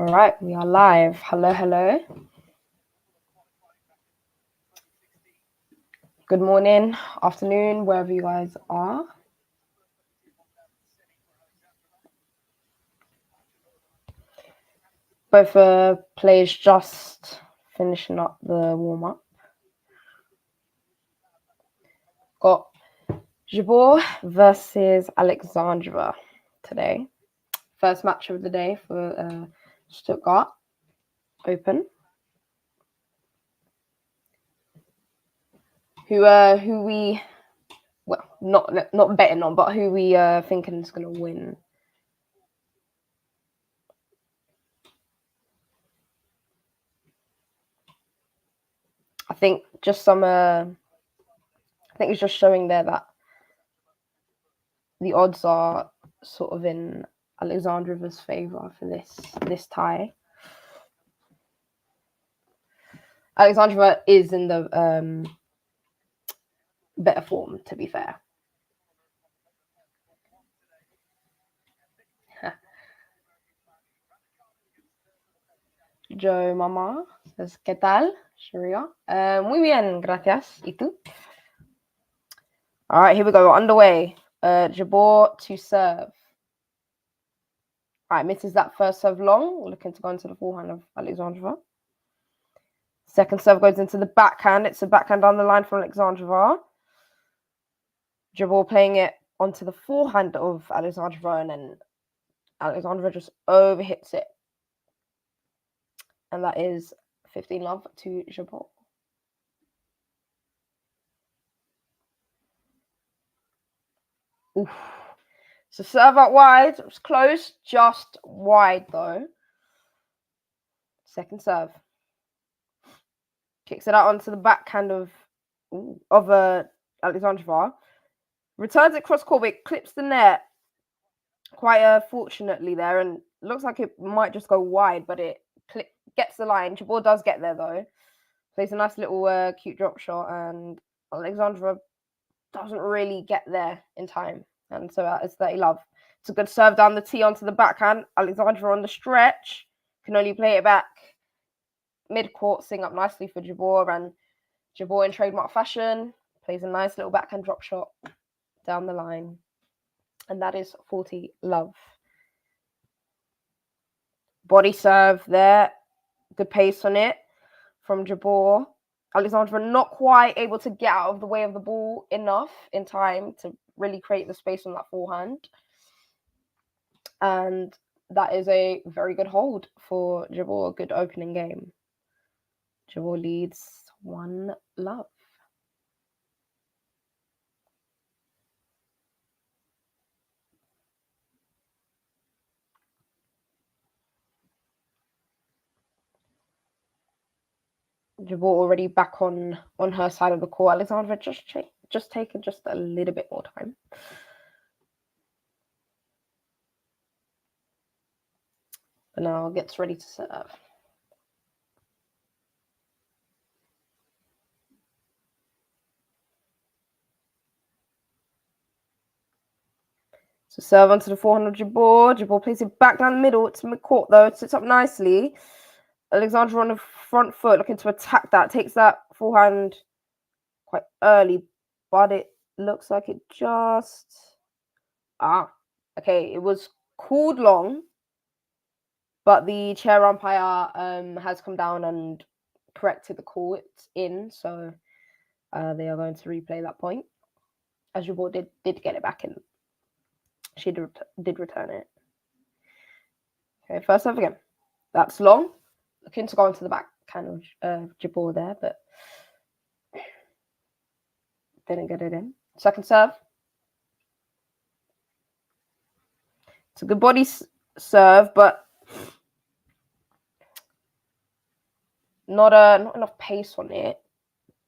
All right, we are live. Hello, hello. Good morning, afternoon, wherever you guys are. Both players just finishing up the warm-up. Got Jabeur versus Alexandrova today. First match of the day for Stuttgart Open. Who we, well, not betting on, but who we thinking is going to win. I think just some. I think it's just showing there that the odds are sort of in Alexandrova's favor for this tie. Alexandrova is in the better form, to be fair. Joe Mama says, ¿Qué tal, Sharia? Muy bien, gracias. ¿Y tú? All right, here we go. We're underway. Jabeur to serve. All right, misses that first serve long. We're looking to go into the forehand of Alexandrova. Second serve goes into the backhand. It's a backhand down the line from Alexandrova. Jabeur playing it onto the forehand of Alexandrova, and then Alexandrova just overhits it. And that is 15-love to Jabeur. Oof. So serve out wide. It was close, just wide though. Second serve. Kicks it out onto the backhand of Alexandrova. Returns it cross court, but it clips the net quite fortunately there, and looks like it might just go wide, but it gets the line. Jabeur does get there though. Plays a nice little cute drop shot, and Alexandrova doesn't really get there in time. And so that is 30-love. It's a good serve down the tee onto the backhand. Alexandrova on the stretch. Can only play it back mid-court, sing up nicely for Jabeur, and Jabeur in trademark fashion plays a nice little backhand drop shot down the line. And that is 40-love. Body serve there. Good pace on it from Jabeur. Alexandrova not quite able to get out of the way of the ball enough in time to really create the space on that forehand. And that is a very good hold for Jabeur. A good opening game. Jabeur leads 1-love. Jabeur already back on her side of the court. Alexandrova just taking just a little bit more time. But now gets ready to serve. So serve onto the forehand of Jabeur. Jabeur plays it back down the middle. It's mid-court though. It sits up nicely. Alexandrova on the front foot, looking to attack that. Takes that forehand quite early, but it looks like it just... okay. It was called long, but the chair umpire has come down and corrected the call. It's in, so they are going to replay that point. As Jabeur did get it back in. She did return it. Okay, first serve again. That's long. Looking to go into the back kind of Jabeur there, but didn't get it in. Second serve. It's a good body serve, but not enough pace on it.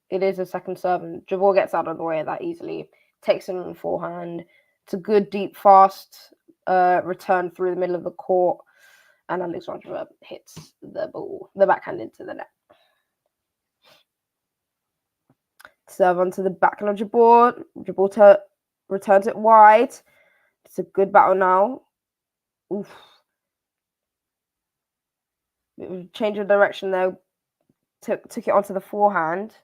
It is a second serve, and Jabeur gets out of the way of that easily. Takes it on the forehand. It's a good, deep, fast return through the middle of the court, and Alexandrova hits the backhand into the net. Serve onto the backhand of Jabeur. Jabeur returns it wide. It's a good battle now. Oof. Change of direction there. Took it onto the forehand.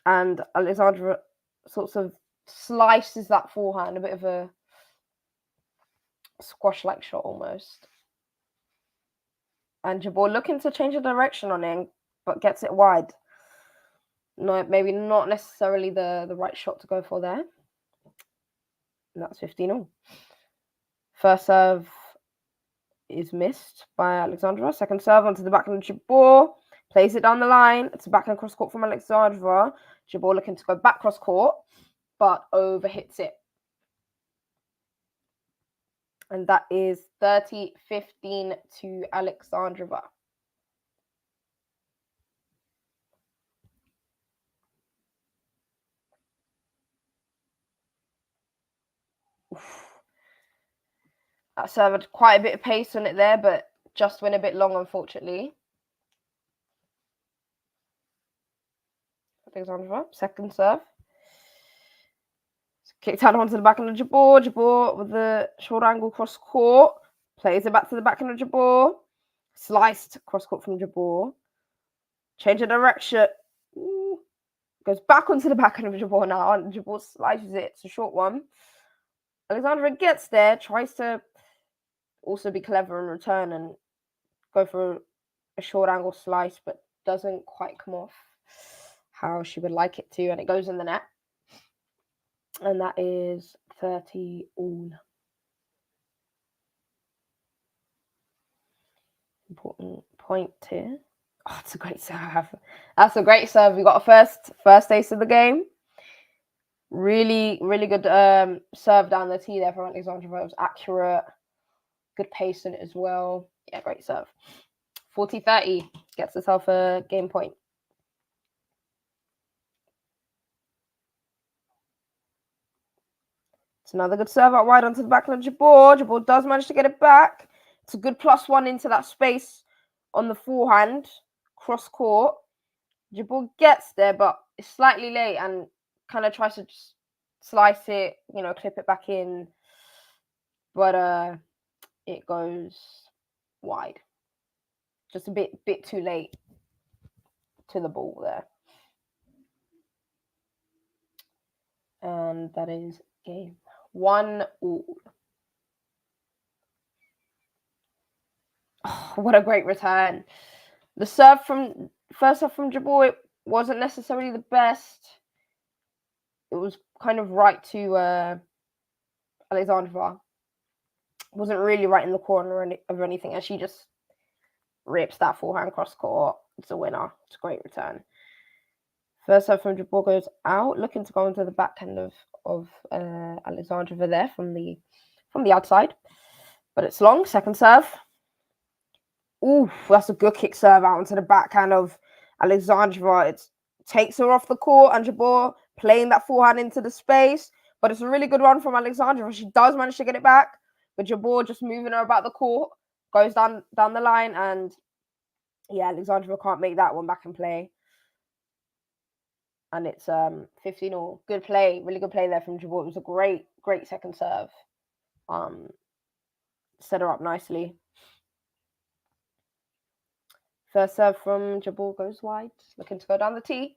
And Alexandra sort of slices that forehand, a bit of a squash-like shot almost. And Jabeur looking to change the direction on it, but gets it wide. No, maybe not necessarily the right shot to go for there. And that's 15-all. First serve is missed by Alexandrova. Second serve onto the backhand of Jabeur. Plays it down the line. It's a backhand cross court from Alexandrova. Jabeur looking to go back cross court, but overhits it. And that is 30-15 to Alexandrova. That serve had quite a bit of pace on it there, but just went a bit long, unfortunately. Alexandrova, second serve. Kicked out onto the backhand of Jabeur. Jabeur with the short angle cross court. Plays it back to the backhand of Jabeur. Sliced cross court from Jabeur. Change of direction. Ooh. Goes back onto the backhand of Jabeur now, and Jabeur slices it. It's a short one. Alexandrova gets there, tries to also be clever in return and go for a short angle slice, but doesn't quite come off how she would like it to, and it goes in the net. And that is 30-all. Important point here. Oh, it's a great serve. That's a great serve. We got a first ace of the game. Really, really good serve down the tee there from Alexandrova. It was accurate. Good pace in it as well. Yeah, great serve. 40-30. Gets herself a game point. It's another good serve out wide onto the backhand of Jabeur. Jabeur does manage to get it back. It's a good +1 into that space on the forehand. Cross court. Jabeur gets there, but it's slightly late and kind of tries to just slice it, clip it back in. But it goes wide. Just a bit too late to the ball there. And that is game 1-all. Oh, what a great return. The first serve from Jabeur wasn't necessarily the best. It was kind of right to Alexandrova. Wasn't really right in the corner of anything, and she just rips that forehand cross court. It's a winner. It's a great return. First serve from Jabeur goes out, looking to go into the backhand of Alexandrova there from the outside, but it's long. Second serve. Ooh, that's a good kick serve out onto the backhand of Alexandrova. It takes her off the court, and Jabeur playing that forehand into the space. But it's a really good run from Alexandrova. She does manage to get it back, but Jabeur just moving her about the court, goes down the line, and yeah, Alexandrova can't make that one back in play. And it's 15-all. Good play, really good play there from Jabeur. It was a great second serve. Set her up nicely. First serve from Jabeur goes wide, looking to go down the tee.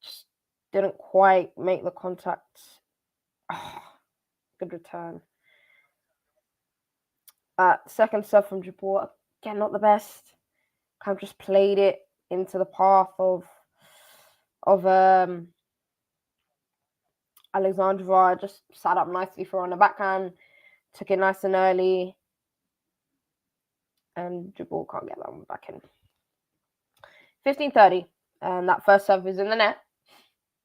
Just didn't quite make the contact. Oh, good return. Second serve from Jabeur, again, not the best. Kind of just played it into the path of Alexandrova. Just sat up nicely for her on the backhand. Took it nice and early. And Jabeur can't get that one back in. 15-30. And that first serve is in the net.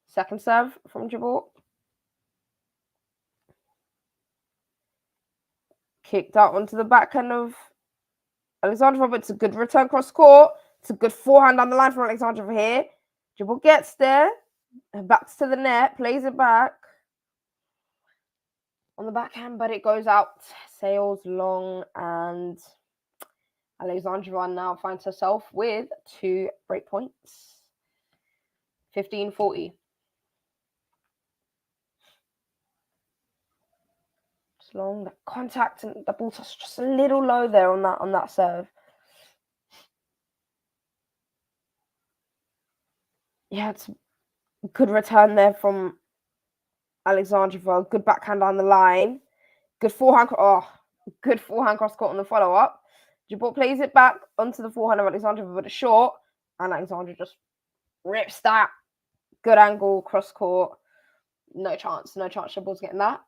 Second serve from Jabeur. Kicked out onto the backhand of Alexandrova, but it's a good return cross court. It's a good forehand on the line from Alexandrova here. Jabeur gets there. And backs to the net. Plays it back on the backhand, but it goes out. Sails long, and Alexandrova now finds herself with 2 break points. 15-40. It's long. The contact and the ball touch just a little low there on that serve. Yeah, it's a good return there from Alexandrova. Good backhand down the line. Good forehand. Good forehand cross court on the follow up. Jabeur plays it back onto the forehand of Alexandrova, but it's short, and Alexandra just rips that. Good angle cross court. No chance. Jabeur's getting that.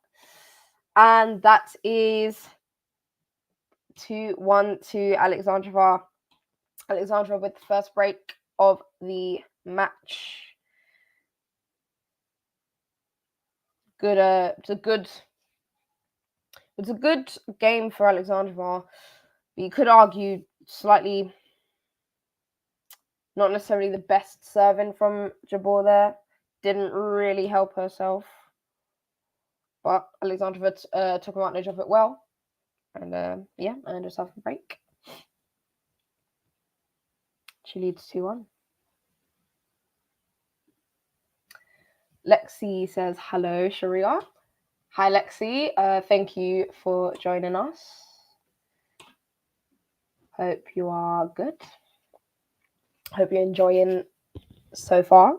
And that is 2-1 to Alexandrova. Alexandrova with the first break of the match. Good. It's a good game for Alexandrova. You could argue slightly not necessarily the best serving from Jabeur there. Didn't really help herself. But Alexandrova took advantage of it well. And earned herself a break. She leads 2-1. Lexi says, hello, Sharia. Hi, Lexi. Thank you for joining us. Hope you are good. Hope you're enjoying so far.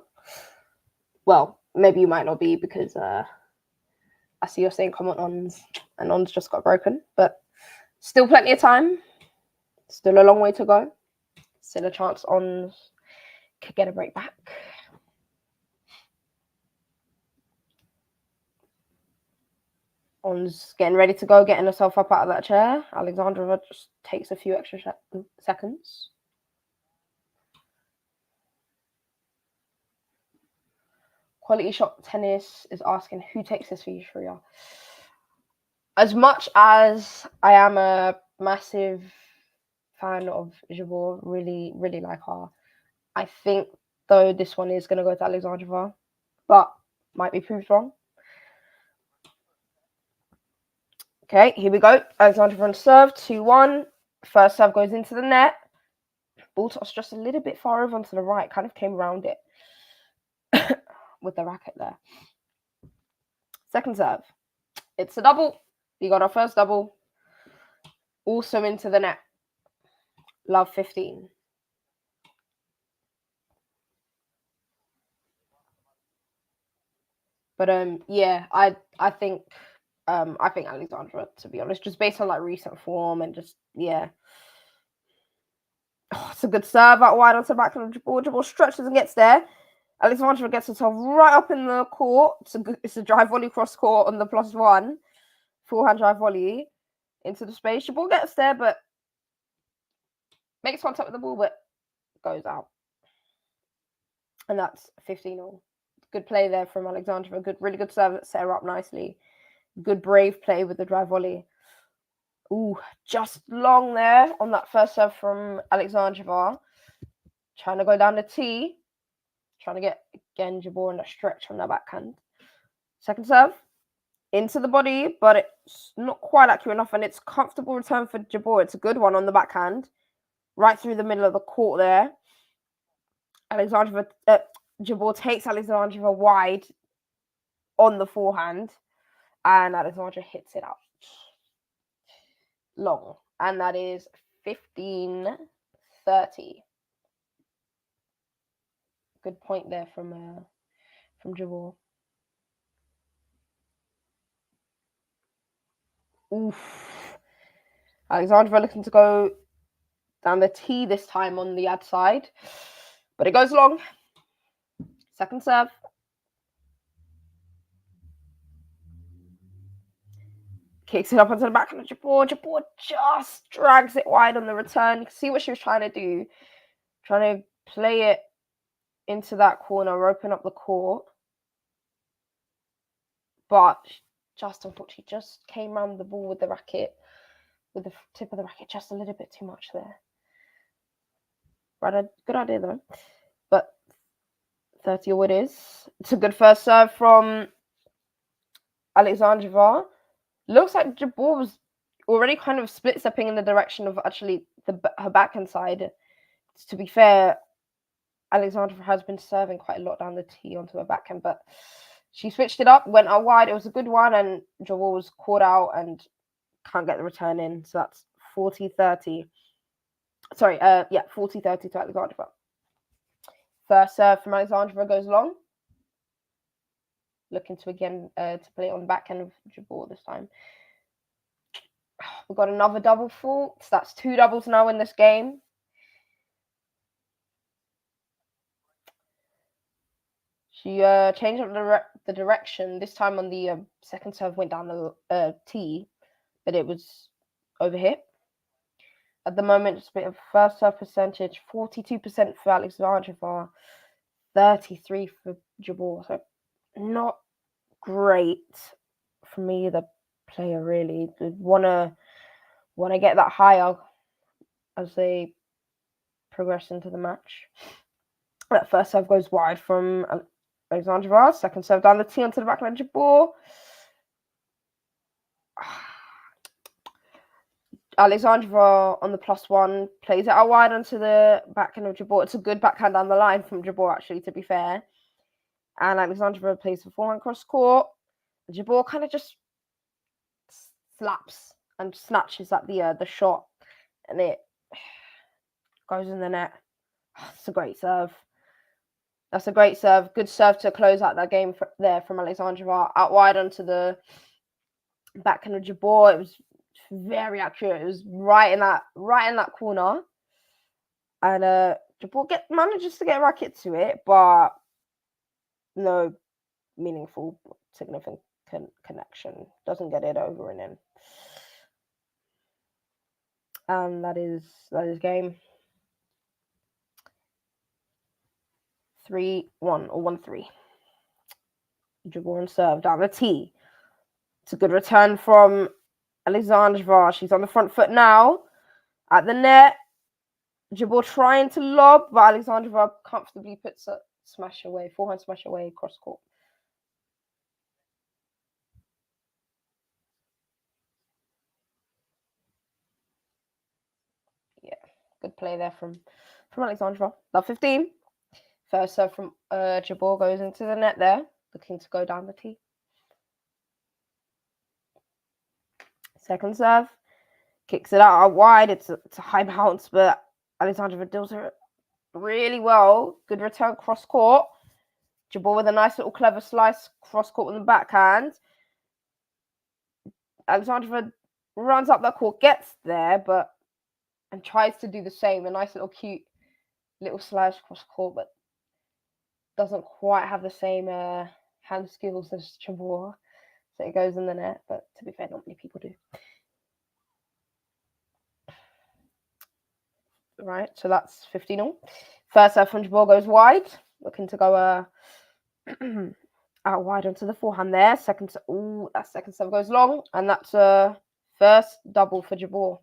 Well, maybe you might not be because I see you're saying comment ons and ons just got broken, but still plenty of time. Still a long way to go. Still a chance ons could get a break back. On's getting ready to go, getting herself up out of that chair. Alexandrova just takes a few extra seconds. Quality Shot Tennis is asking, who takes this for you, Shreya? As much as I am a massive fan of Jabeur, really, really like her, I think, though, this one is going to go to Alexandrova, but might be proved wrong. Okay, here we go. Alexandrova on serve, 2-1. First serve goes into the net. Ball toss just a little bit far over onto the right, kind of came around it with the racket there. Second serve. It's a double. We got our first double. Also into the net. Love 15. But I think Alexandra, to be honest, just based on like recent form and just it's a good serve out wide onto the back of the ball. Jabeur stretches and gets there. Alexandra gets herself right up in the court. It's a drive volley cross court on the +1. Forehand drive volley into the space. Jabeur gets there, but makes contact with the ball, but goes out. And that's 15-all. Good play there from Alexandra. Really good serve that set her up nicely. Good brave play with the drive volley. Ooh, just long there on that first serve from Alexandrova. Trying to go down the tee. Trying to get, again, Jabeur in a stretch from the backhand. Second serve. Into the body, but it's not quite accurate enough, and it's comfortable return for Jabeur. It's a good one on the backhand. Right through the middle of the court there. Jabeur takes Alexandrova wide on the forehand, and Alexandra hits it out long, and that is 15-30. Good point there from Jabeur. Oof. Alexandrova looking to go down the tee this time on the ad side, but it goes long. Second serve. Kicks it up onto the back of Jabeur. Jabeur just drags it wide on the return. You can see what she was trying to do. Trying to play it into that corner, open up the court. But just unfortunately, just came around the ball with the racket, with the tip of the racket, just a little bit too much there. Right, good idea though. But 30-all it is. It's a good first serve from Alexandrova. Looks like Jabeur was already kind of split-stepping in the direction of actually her backhand side. To be fair, Alexandrova has been serving quite a lot down the tee onto her backhand, but she switched it up, went out wide. It was a good one, and Jabeur was caught out and can't get the return in. So that's 40-30. Sorry, 40-30 to Alexandrova. First serve from Alexandrova goes long. Looking to again to play it on the back end of Jabeur this time. We've got another double fault. So that's 2 doubles now in this game. She changed up the direction. This time on the second serve went down the tee, but it was over here. At the moment, it's a bit of first serve percentage, 42% for Alexandrova, 33% for Jabeur. So not great for me, the player, really. Wanna get that higher as they progress into the match. That first serve goes wide from Alexandrova. Second serve down the tee onto the backline Jabeur. Alexandrova on the +1 plays it out wide onto the backhand of Jabeur. It's a good backhand down the line from Jabeur, actually, to be fair. And Alexandrova plays the forehand cross court. Jabeur kind of just slaps and snatches at the shot, and it goes in the net. It's a great serve. That's a great serve. Good serve to close out that game there from Alexandrova. Out wide onto the backhand of Jabeur. It was very accurate. It was right in that corner, and Jabeur manages to get a racket to it, but no meaningful, significant connection. Doesn't get it over and in, and that is game 3-1 or 1-3. Jabeur and serve down the tee. It's a good return from Alexandrova. She's on the front foot now at the net. Jabeur trying to lob, but Alexandrova comfortably puts a smash away, forehand smash away across court. Yeah, good play there from Alexandrova. Love 15. First serve from Jabeur goes into the net there, looking to go down the tee. Second serve, kicks it out wide. It's a high bounce, but Alexandrova deals it really well. Good return cross court. Jabeur with a nice little clever slice cross court with the backhand. Alexandrova runs up that court, gets there, and tries to do the same. A nice little cute little slice cross court, but doesn't quite have the same hand skills as Jabeur. So it goes in the net, but to be fair, not many people do. Right, so that's 15-all. First serve from Jabeur goes wide, looking to go out wide onto the forehand there. That second serve goes long, and that's a first double for Jabeur.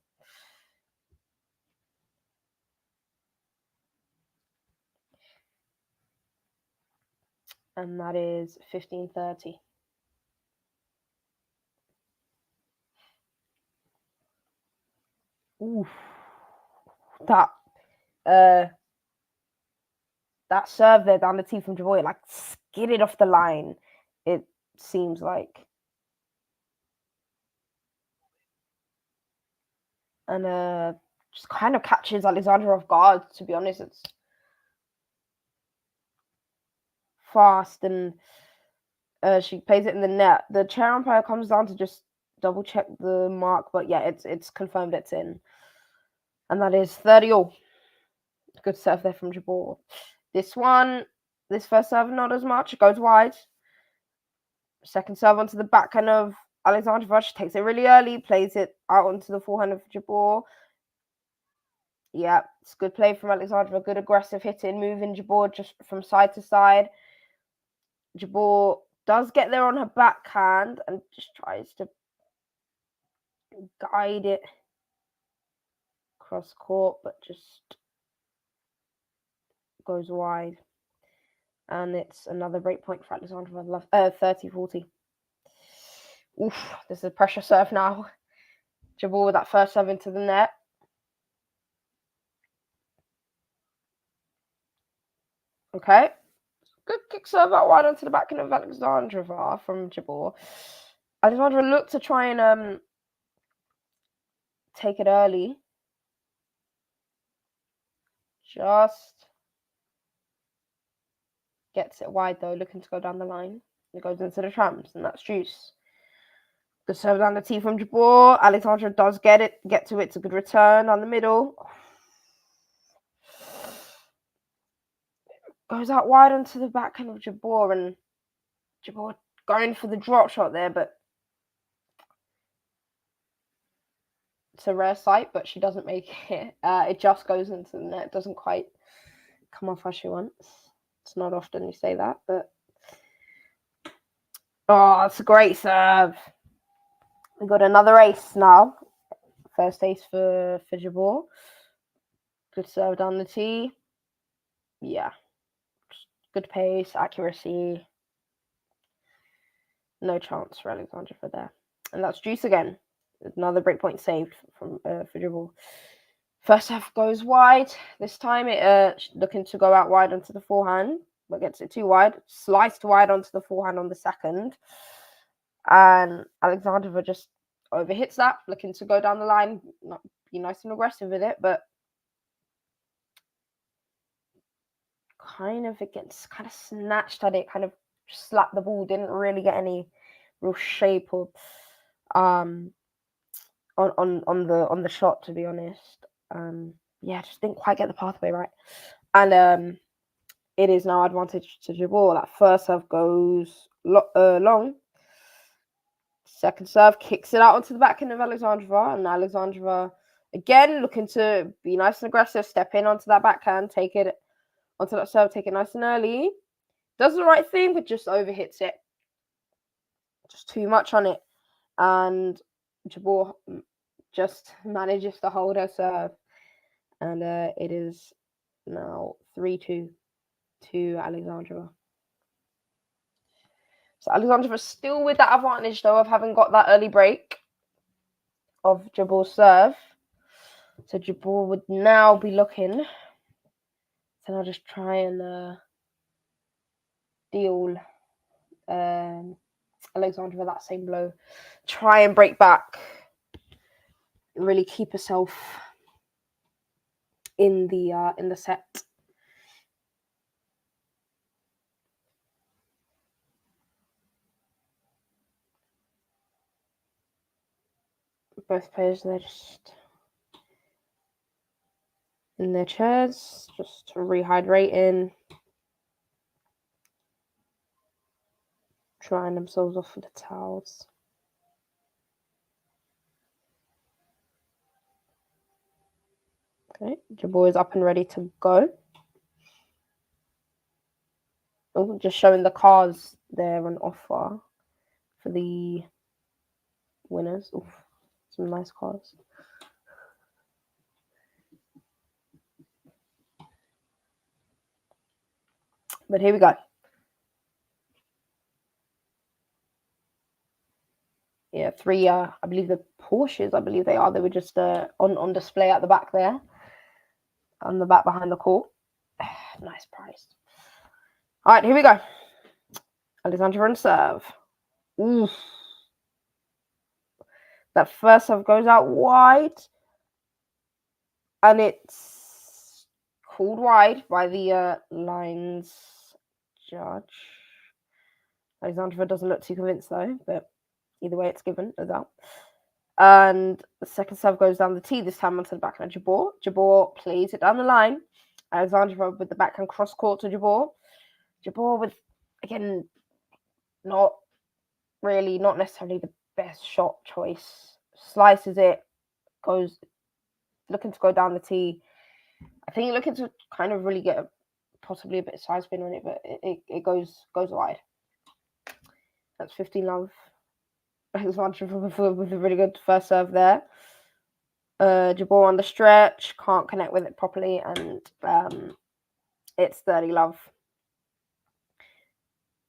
And that is 15-30. Oof. That serve there down the tee from Jabeur, like skidded off the line, it seems like. And just kind of catches Alexandra off guard, to be honest. It's fast, and she plays it in the net. The chair umpire comes down to just double check the mark, but yeah, it's confirmed it's in. And that is 30-all. Good serve there from Jabeur. This first serve, not as much. It goes wide. Second serve onto the backhand of Alexandrova. She takes it really early, plays it out onto the forehand of Jabeur. Yeah, it's good play from Alexandrova. Good aggressive hitting, moving Jabeur just from side to side. Jabeur does get there on her backhand and just tries to guide it cross court, but just goes wide. And it's another break point for Alexandrova. 30-40. Oof, this is a pressure serve now. Jabeur with that first serve into the net. Okay. Good kick serve out wide onto the backhand of Alexandrova from Jabeur. Alexandrova looked to try and take it early. Just Gets it wide though, looking to go down the line. It goes into the trams, and that's juice. Good serve down the tee from Jabeur. Alexandrova does get to it. It's a good return on the middle. Goes out wide onto the backhand of Jabeur, and Jabeur going for the drop shot there, but it's a rare sight, but she doesn't make it. It just goes into the net. It doesn't quite come off as she wants. It's not often you say that, but oh, it's a great serve. We got another ace now. First ace for Jabeur. Good serve down the tee. Yeah. Good pace, accuracy. No chance for Alexandrova there. And that's juice again. Another breakpoint saved from for Jabeur. First half goes wide. This time it looking to go out wide onto the forehand, but gets it too wide. Sliced wide onto the forehand on the second. And Alexandrova just overhits that, looking to go down the line, not be nice and aggressive with it, but it gets kind of snatched at it, kind of slapped the ball, didn't really get any real shape or on the shot, to be honest. Just didn't quite get the pathway right. And it is now advantage to Jabeur. That first serve goes long. Second serve kicks it out onto the backhand of Alexandrova, and Alexandrova again looking to be nice and aggressive, step in onto that backhand, take it onto that serve, take it nice and early. Does the right thing, but just overhits it. Just too much on it. And Jabeur just manages to hold her serve. And it is now 3-2 to Alexandrova. So Alexandrova still with that advantage, though, of having got that early break of Jabeur's serve. So Jabeur would now be looking. So I'll just try and deal Alexandrova that same blow. Try and break back. Really keep herself in the set. Both players, they're just in their chairs, just rehydrating, drying themselves off with the towels. Okay, Jabeur is up and ready to go. Oh, just showing the cars there on offer for the winners. Oof, some nice cars. But here we go. Yeah, three, I believe the Porsches, they are. They were just on display at the back there. On the back behind the court. Nice price. All right, here we go. Alexandrova on serve. Oof. That first serve goes out wide. And it's called wide by the lines judge. Alexandrova doesn't look too convinced, though. But either way, it's given as out. And the second serve goes down the tee, this time onto the backhand of Jabeur. Jabeur plays it down the line. Alexandrova with the backhand cross court to Jabeur. Jabeur with, again, not necessarily the best shot choice. Slices it, goes looking to go down the tee. I think looking to kind of really get possibly a bit of side spin on it, but it goes wide. That's 15-love. Alexandrova with a really good first serve there. Jabeur on the stretch, can't connect with it properly, and it's 30-love.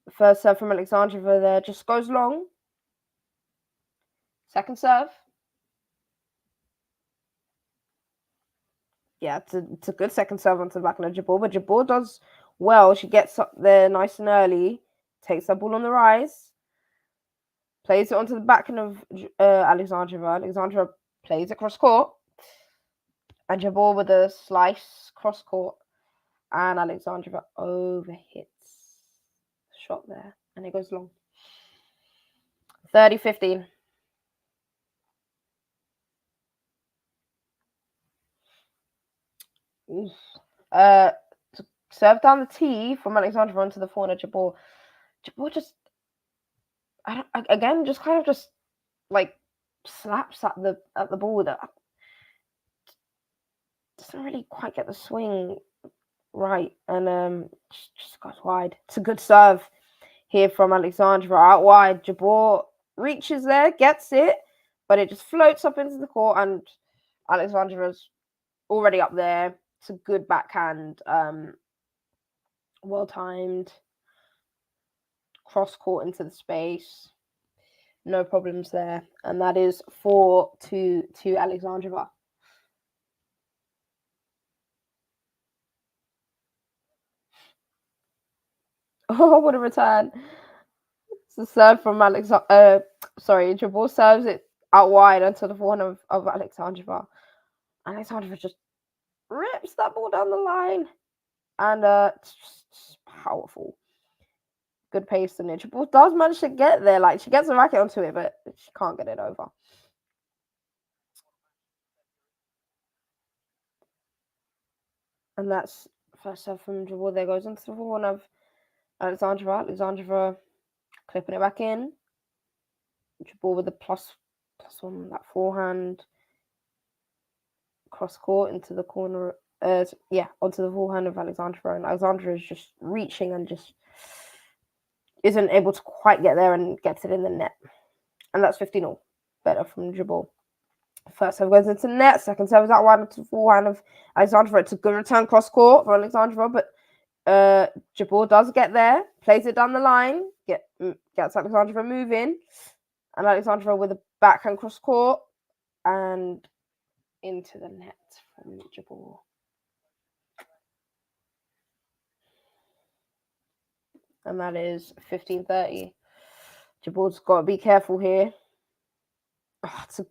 The first serve from Alexandrova there just goes long. Second serve. Yeah, it's a good second serve onto the backhand of Jabeur, but Jabeur does well. She gets up there nice and early, takes that ball on the rise, plays it onto the backhand of Alexandrova. Alexandrova plays it cross court, and Jabeur with a slice cross court, and Alexandrova overhits. shot there, and it goes long. 30-15. Serve down the tee from Alexandrova onto the forehand of Jabeur. Jabeur just, again, just kind of just like slaps at the ball that doesn't really quite get the swing right, and just goes wide. It's a good serve here from Alexandrova out wide. Jabeur reaches there, gets it, but it just floats up into the court, and Alexandrova's already up there. It's a good backhand, well timed, cross court into the space. No problems there, and that is 4-2 to Alexandrova. Oh, what a return! It's a serve from Jabeur serves it out wide onto the forehand of Alexandrova. Alexandrova just rips that ball down the line, and it's just powerful. Good pace, and Jabeur does manage to get there. Like, she gets the racket onto it, but she can't get it over. And that's first serve from Jabeur. There goes into the forehand of Alexandrova. Alexandrova clipping it back in. Jabeur with the plus on that forehand. Cross court into the corner. Onto the forehand of Alexandrova. And Alexandrova is just reaching and just isn't able to quite get there and gets it in the net. And that's 15-all. Better from Jabeur. First serve goes into net. Second serve is out wide into the forehand of Alexandrova. It's a good return cross court for Alexandrova, but Jabeur does get there, plays it down the line, gets Alexandrova moving, and Alexandrova with a backhand cross court and into the net from Jabeur. And that is 15-30. Jabeur's got to be careful here. It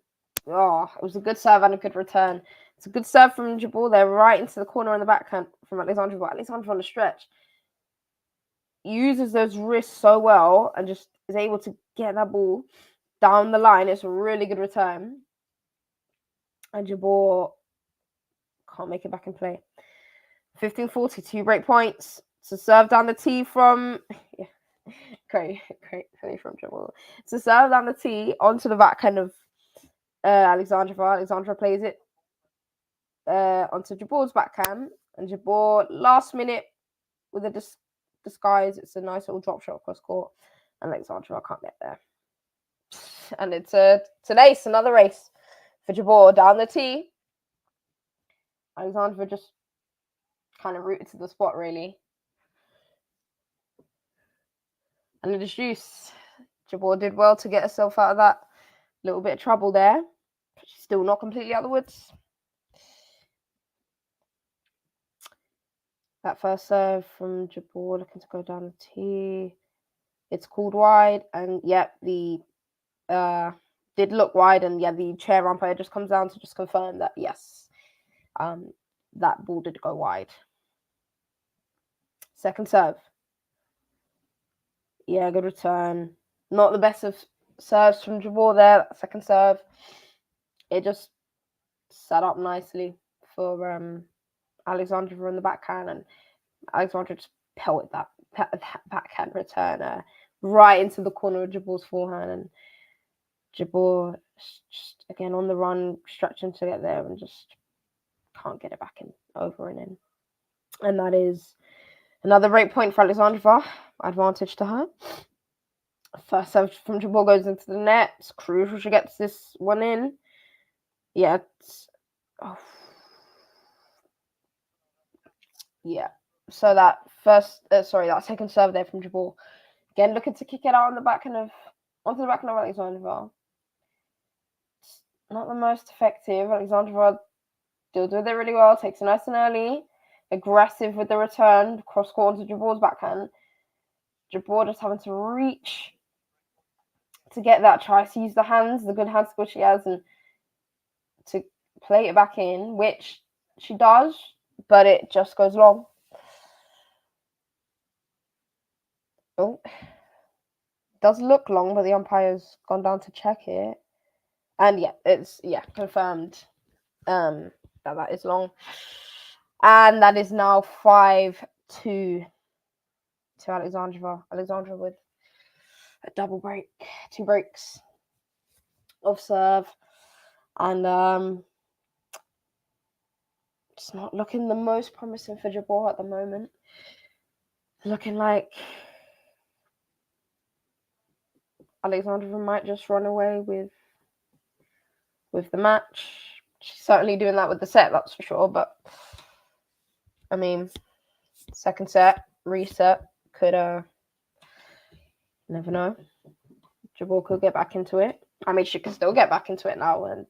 was a good serve and a good return. It's a good serve from Jabeur there, right into the corner on the backhand from Alexandrova. Alexandrova on the stretch uses those wrists so well and just is able to get that ball down the line. It's a really good return. And Jabeur can't make it back in play. 15-40, 2 break points. To serve down the tee from... Great from Jabeur. To serve down the tee onto the backhand of Alexandrova. Alexandrova plays it onto Jabeur's backhand. And Jabeur, last minute, with a disguise, it's a nice little drop shot across court. And Alexandrova can't get there. And it's an ace, another ace for Jabeur down the tee. Alexandrova just kind of rooted to the spot, really. And it is juice. Jabeur did well to get herself out of that little bit of trouble there. But she's still not completely out of the woods. That first serve from Jabeur looking to go down the tee. It's called wide, and the did look wide, and the chair umpire just comes down to just confirm that yes, that ball did go wide. Second serve. Yeah, good return. Not the best of serves from Jabeur there. That second serve, it just set up nicely for Alexandrova in the backhand, and Alexandrova just pelted that backhand return right into the corner of Jabeur's forehand, and Jabeur just again on the run, stretching to get there, and just can't get it back in, over and in. And that is another break point for Alexandrova. Advantage to her. First serve from Jabeur goes into the net. It's crucial she gets this one in. Yeah. Yeah. So that that second serve there from Jabeur. Again, looking to kick it out on the backhand of Alexandrova. It's not the most effective. Alexandrova deals with it really well. Takes it nice and early. Aggressive with the return. Cross court onto Jabeur's backhand. Jabeur just having to reach to get that. Tries to use the good hand skill she has, and to play it back in, which she does, but it just goes long. Oh, does look long, but the umpire's gone down to check it. And yeah, it's confirmed that is long. And that is now 5-2 to Alexandrova. Alexandrova with a double break, 2 breaks of serve. And it's not looking the most promising for Jabeur at the moment. Looking like Alexandrova might just run away with the match. She's certainly doing that with the set, that's for sure. But I mean, second set, reset, could never know. Jabeur could get back into it. I mean, she could still get back into it now. And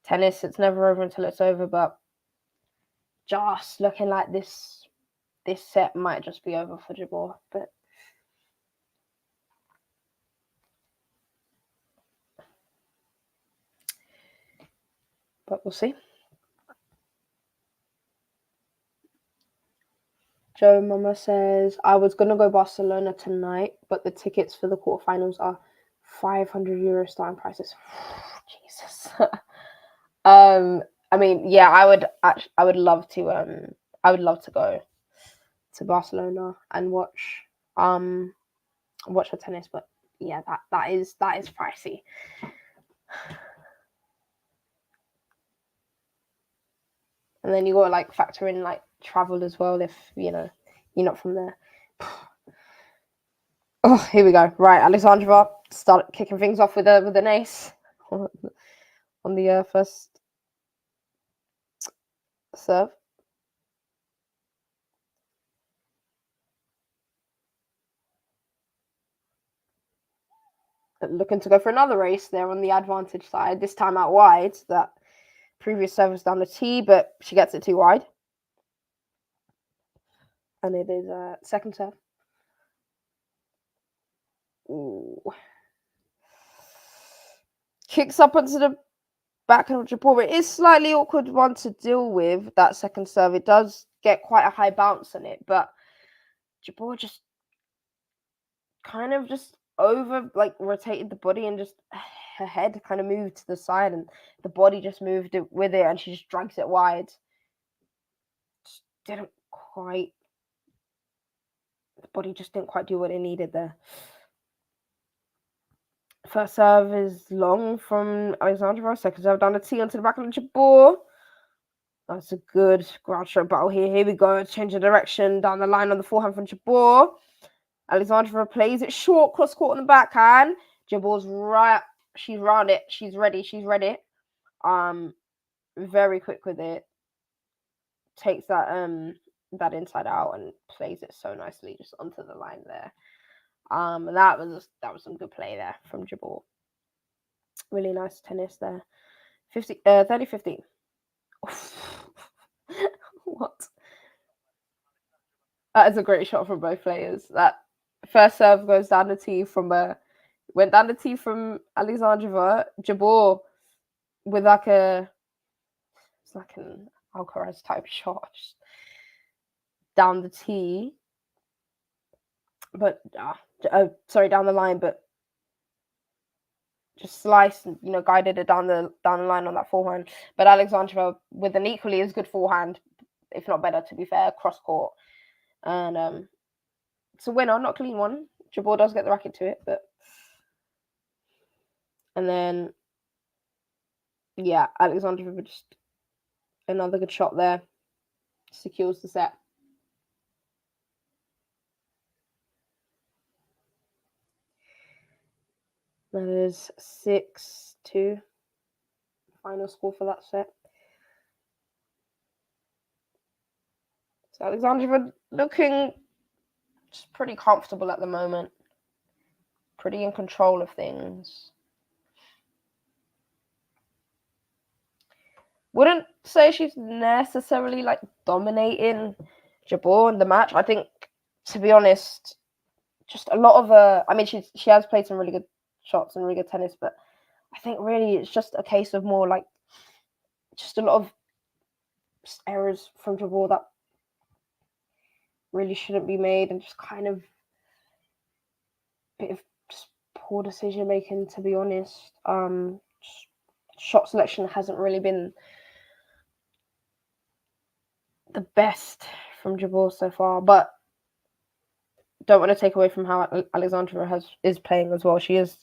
tennis, it's never over until it's over. But just looking like this set might just be over for Jabeur. But we'll see. Joe Mama says, I was going to go Barcelona tonight, but the tickets for the quarterfinals are €500 starting prices. Jesus. I mean, yeah, I would love to go to Barcelona and watch the tennis, but yeah, that is pricey. And then you got to like factor in like travel as well if you're not from there. Oh, here we go. Right, Alexandrova start kicking things off with an ace on the first serve. Looking to go for another race there on the advantage side, this time out wide. That previous serve was down the tee, but she gets it too wide. And it is a second serve. Ooh. Kicks up onto the back of Jabeur. It is slightly awkward one to deal with, that second serve. It does get quite a high bounce on it, but Jabeur just kind of just over like rotated the body and just her head kind of moved to the side and the body just moved it with it and she just drags it wide. Just didn't quite, the body just didn't quite do what it needed there. First serve is long from Alexandrova. Second serve down the tee onto the back of Jabeur. That's a good ground stroke battle here. Here we go. Change of direction down the line on the forehand from Jabeur. Alexandrova plays it short, cross court on the backhand. Jabeur's right. She's round it. She's ready. Very quick with it. Takes that inside out and plays it so nicely just onto the line there. That was some good play there from Jabeur. Really nice tennis there. 30-15. What? That is a great shot from both players. That first serve goes down the tee went down the tee from Alexandrova. Jabeur with it's like an Alcaraz type shot down the tee, but down the line, but just sliced and guided it down the line on that forehand. But Alexandrova with an equally as good forehand, if not better, to be fair, cross court, and it's a winner, not a clean one. Jabeur does get the racket to it, and then Alexandrova just another good shot there, secures the set. That is 6-2. Final score for that set. So Alexandrova looking just pretty comfortable at the moment. Pretty in control of things. Wouldn't say she's necessarily like dominating Jabeur in the match. I think, to be honest, just a lot of I mean, she has played some really good shots and really good tennis, but I think really it's just a case of more like just a lot of errors from Jabeur that really shouldn't be made, and just kind of bit of just poor decision making, to be honest. Shot selection hasn't really been the best from Jabeur so far, but don't want to take away from how Alexandrova is playing as well. She's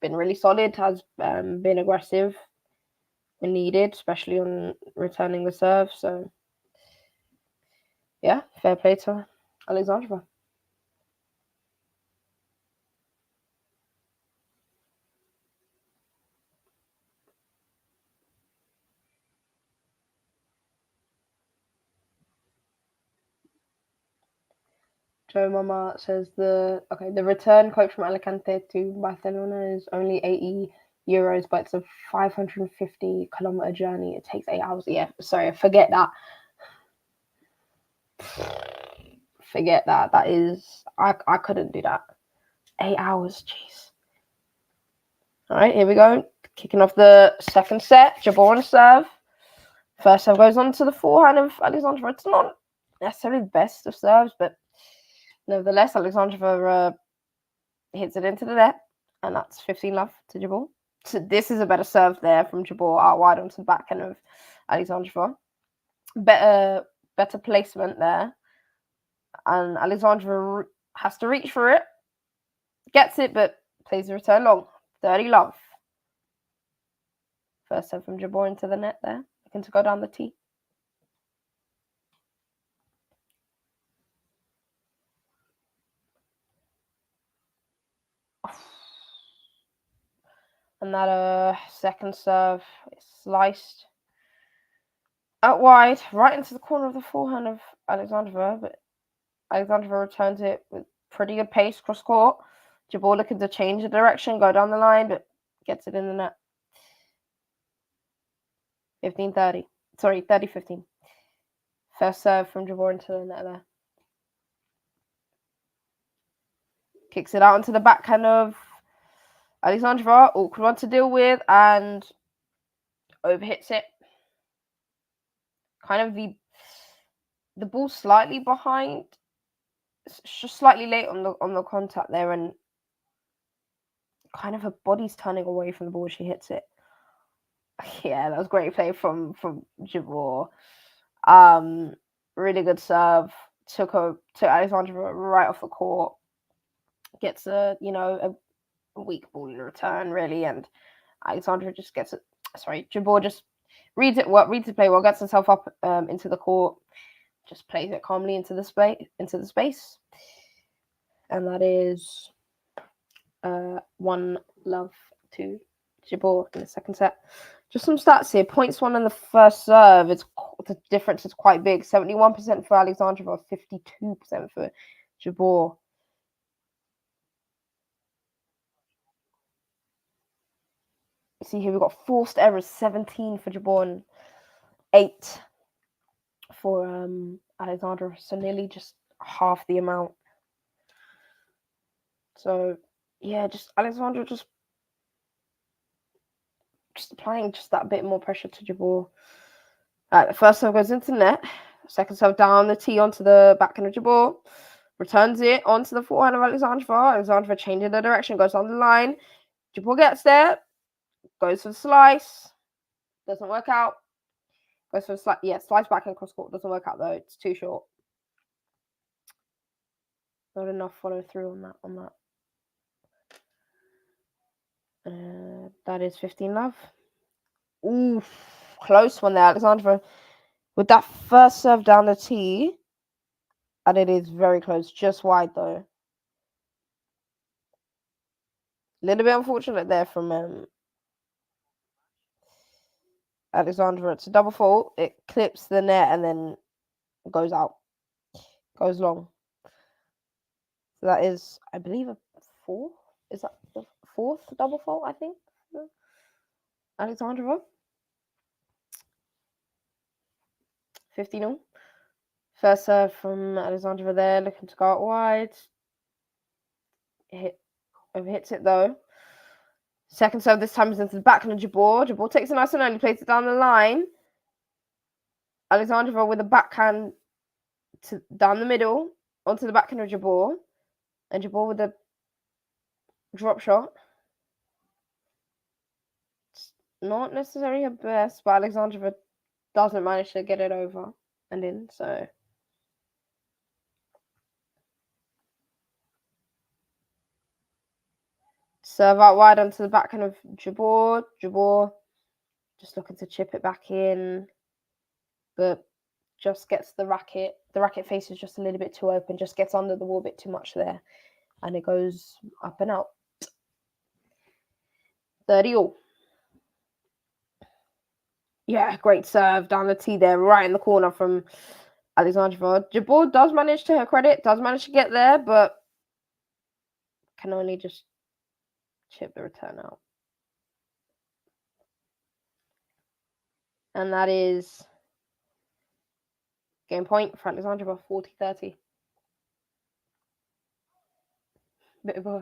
been really solid, has been aggressive when needed, especially on returning the serve. So yeah, fair play to Alexandrova. Joe Mama says the return coach from Alicante to Barcelona is only €80, but it's a 550-kilometer journey. It takes 8 hours. Yeah, sorry, forget that. Forget that. That is, I couldn't do that. 8 hours, jeez. All right, here we go. Kicking off the second set. Jabeur on serve. First serve goes on to the forehand of Alexandrova. It's not necessarily the best of serves, but nevertheless, Alexandrova hits it into the net, and that's 15-love to Jabeur. So this is a better serve there from Jabeur out wide onto the backhand of Alexandrova. Better placement there, and Alexandrova has to reach for it. Gets it, but plays the return long. 30-love. First serve from Jabeur into the net there. Looking to go down the tee. And that second serve is sliced out wide, right into the corner of the forehand of Alexandrova, but Alexandrova returns it with pretty good pace cross court. Jabeur looking to change the direction, go down the line, but gets it in the net. 15-30. Sorry, 30-15. First serve from Jabeur into the net there. Kicks it out into the backhand of Alexandrova. Awkward one to deal with, and overhits it. Kind of the ball slightly behind. It's just slightly late on the contact there, and kind of her body's turning away from the ball as she hits it. Yeah, that was great play from Jabeur. Really good serve. Took Alexandrova right off the court. Gets a weak ball in return, really, and Alexandrova just gets it. Sorry, Jabeur just reads the play well, gets herself up into the court, just plays it calmly into the space, and that is 1-love to Jabeur in the second set. Just some stats here. Points won in the first serve. The difference is quite big. 71% for Alexandrova, 52% for Jabeur. See here, we've got forced errors, 17 for Jabeur and 8 for Alexandrova. So nearly just half the amount. So yeah, just Alexandrova just applying just that bit more pressure to Jabeur. The first serve goes into net. Second serve down the tee onto the backhand of Jabeur. Returns it onto the forehand of Alexandrova. Alexandrova changing the direction, goes on the line. Jabeur gets there. Goes for the slice. Doesn't work out. Goes for the slice. Yeah, slice backhand cross court. Doesn't work out though. It's too short. Not enough follow through on that. That is 15-love. Ooh, close one there, Alexandrova. With that first serve down the tee, and it is very close, just wide though. A little bit unfortunate there from Alexandrova. It's a double fault. It clips the net and then goes out. Goes long. So that is, I believe, a 4. Is that the 4th double fault, I think? Alexandrova. 15-all. First serve from Alexandrova there, looking to go out wide. Overhits it though. Second serve this time is into the backhand of Jabeur. Jabeur takes it nice and early, plays it down the line. Alexandrova with a backhand down the middle onto the backhand of Jabeur. And Jabeur with a drop shot. It's not necessarily her best, but Alexandrova doesn't manage to get it over and in, so... Serve out wide onto the backhand of Jabeur. Jabeur just looking to chip it back in, but just gets the racket. The racket face is just a little bit too open, just gets under the wall a bit too much there, and it goes up and out. 30-all. Yeah, great serve down the tee there, right in the corner from Alexandrova. Jabeur does manage, to her credit, does manage to get there, but can only just chip the return out. And that is game point for Alexandrova, 40-30. Bit of a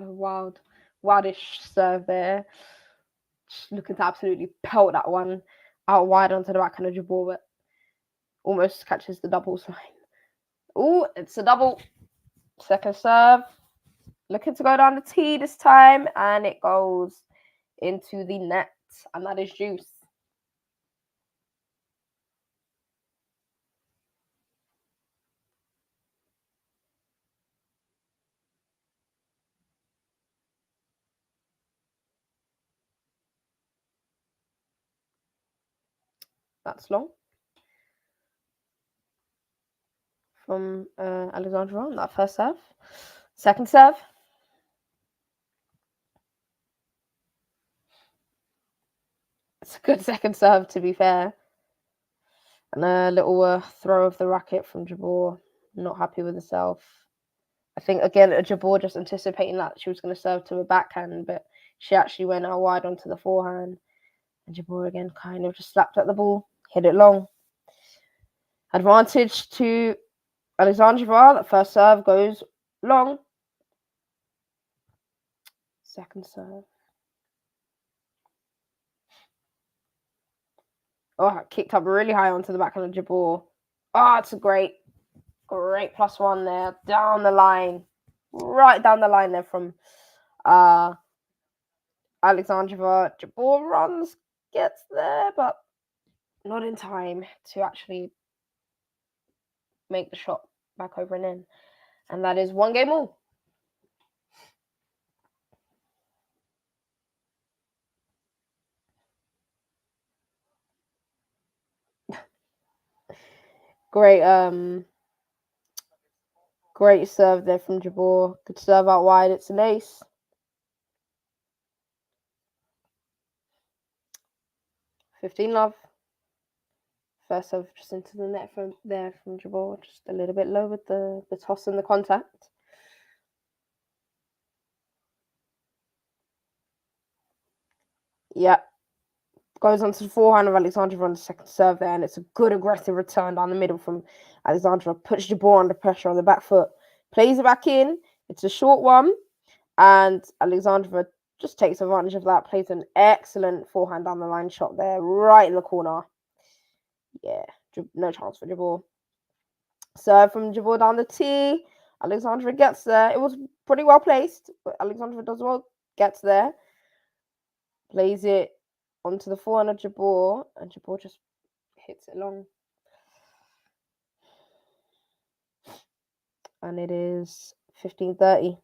wildish serve there. Just looking to absolutely pelt that one out wide onto the backhand of Jabeur, but almost catches the doubles line. Oh, it's a double. Second serve. Looking to go down the tee this time, and it goes into the net, and that is juice. That's long from Alexandrova on that first serve. Second serve. It's a good second serve, to be fair. And a little throw of the racket from Jabeur. Not happy with herself. I think, again, Jabeur just anticipating that she was going to serve to a backhand, but she actually went out wide onto the forehand. And Jabeur, again, kind of just slapped at the ball, hit it long. Advantage to Alexandrova. That first serve goes long. Second serve. Oh, kicked up really high onto the backhand of Jabeur. Oh, it's a great +1 there. Down the line. Right down the line there from Alexandrova. Jabeur runs, gets there, but not in time to actually make the shot back over and in. And that is 1 game all. Great serve there from Jabeur. Good serve out wide. It's an ace. 15-love. First serve just into the net from Jabeur. Just a little bit low with the toss and the contact. Yeah. Goes onto the forehand of Alexandrova on the second serve there, and it's a good aggressive return down the middle from Alexandrova. Puts Jabeur under pressure on the back foot. Plays it back in. It's a short one, and Alexandrova just takes advantage of that. Plays an excellent forehand down the line shot there, right in the corner. Yeah, no chance for Jabeur. Serve from Jabeur down the tee. Alexandrova gets there. It was pretty well placed, but Alexandrova does well. Gets there. Plays it onto the forehand of Jabeur, and Jabeur just hits it long. And it is 15-30.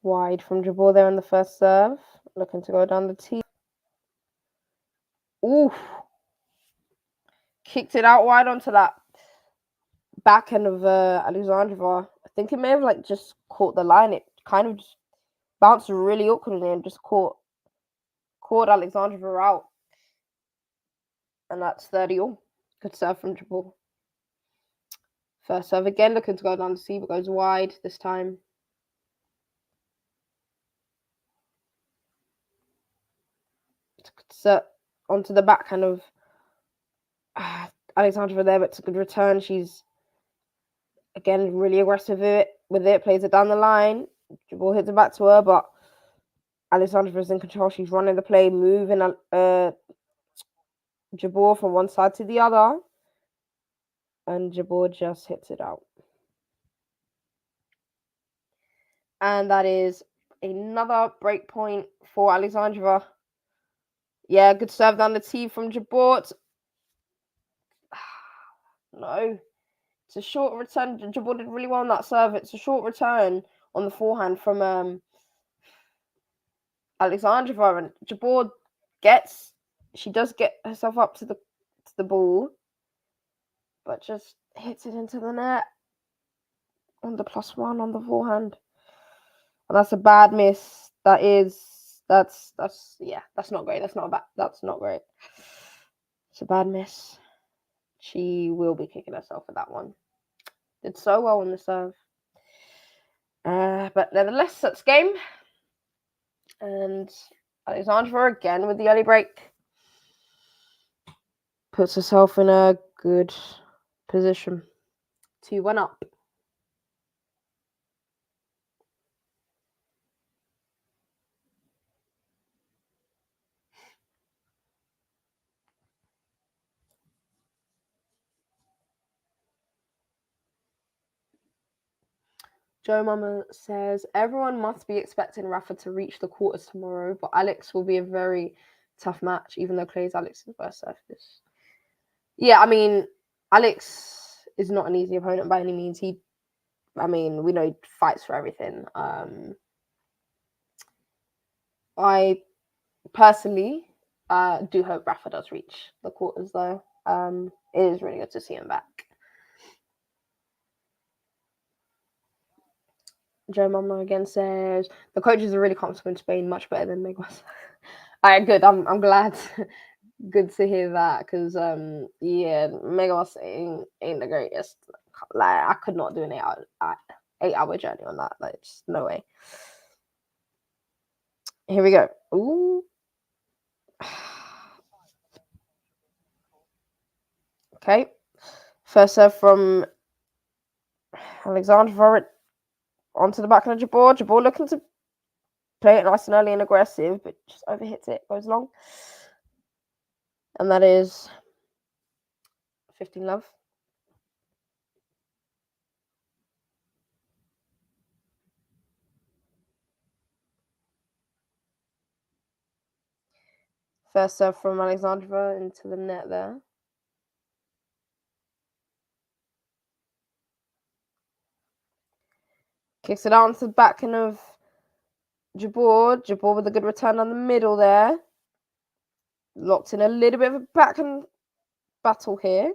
Wide from Jabeur there on the first serve. Looking to go down the tee. Oof. Kicked it out wide onto that backhand of Alexandrova. I think it may have just caught the line. It kind of just bounced really awkwardly and just caught Alexandrova out. And that's 30-all. Good serve from Jabeur. First serve again, looking to go down the tee, but goes wide this time. Set onto the backhand of Alexandrova there, but it's a good return. She's again really aggressive with it, plays it down the line. Jabeur hits it back to her, but Alexandrova's in control. She's running the play, moving Jabeur from one side to the other, and Jabeur just hits it out. And that is another break point for Alexandrova. Yeah, good serve down the tee from Jabeur. No. It's a short return. Jabeur did really well on that serve. It's a short return on the forehand from Alexandrova. And Jabeur she does get herself up to the ball, but just hits it into the net on the +1 on the forehand. And that's a bad miss. That's not great. That's not great. It's a bad miss. She will be kicking herself for that one. Did so well on the serve. But nevertheless, that's game. And Alexandrova again with the early break. Puts herself in a good position. 2-1 up. Joe Mama says, everyone must be expecting Rafa to reach the quarters tomorrow, but Alex will be a very tough match, even though Clay's Alex's first surface. Yeah, I mean, Alex is not an easy opponent by any means. We know he fights for everything. I personally do hope Rafa does reach the quarters, though. It is really good to see him back. Joe Mama again says, the coaches are really comfortable in Spain, much better than Meg was. Alright, good. I'm glad. Good to hear that, because Megos ain't the greatest. Like, I could not do an 8-hour journey on that. Like, just no way. Here we go. Ooh. Okay. First serve from Alexandrova onto the back of Jabeur. Jabeur looking to play it nice and early and aggressive, but just overhits it, goes long. And that is 15 love. First serve from Alexandrova into the net there. Kicks it out onto the backhand of Jabeur. Jabeur with a good return on the middle there. Locked in a little bit of a backhand battle here.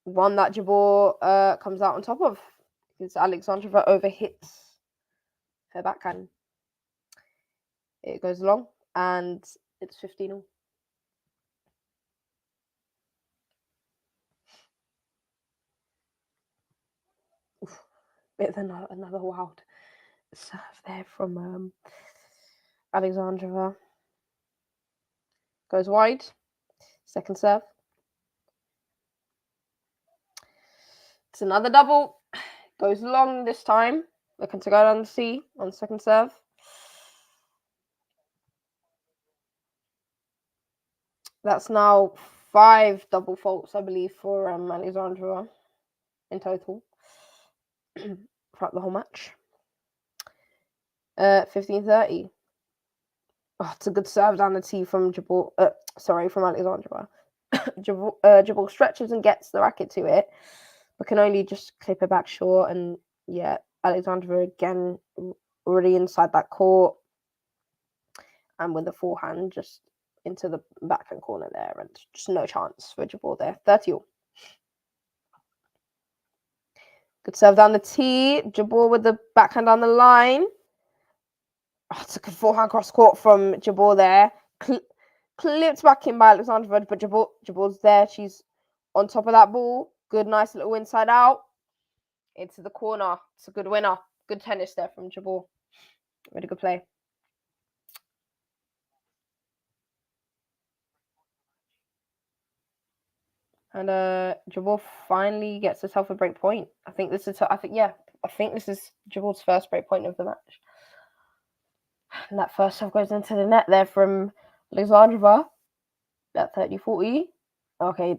One that Jabeur comes out on top of, because Alexandrova overhits her backhand. It goes long, and it's 15-all. Bit of another wild serve there from Alexandrova. Goes wide. Second serve. It's another double. Goes long this time. Looking to go down the sea on second serve. That's now 5 double faults, I believe, for Alexandrova in total throughout the whole match. 15-30. Oh, it's a good serve down the tee from Jabeur. From Alexandrova. Jabeur stretches and gets the racket to it, but can only just clip it back short. And yeah, Alexandrova again already inside that court, and with the forehand just into the backhand corner there, and just no chance for Jabeur there. 30-all. Good serve down the tee. Jabeur with the backhand on the line. Oh, it's a good forehand cross court from Jabeur there. Clipped back in by Alexandrova, but Jabeur's there. She's on top of that ball. Good, nice little inside out into the corner. It's a good winner. Good tennis there from Jabeur. Really good play. And Jabeur finally gets herself a break point. I think this is Jabeur's first break point of the match. And that first serve goes into the net there from Alexandrova. At 30-40. Okay,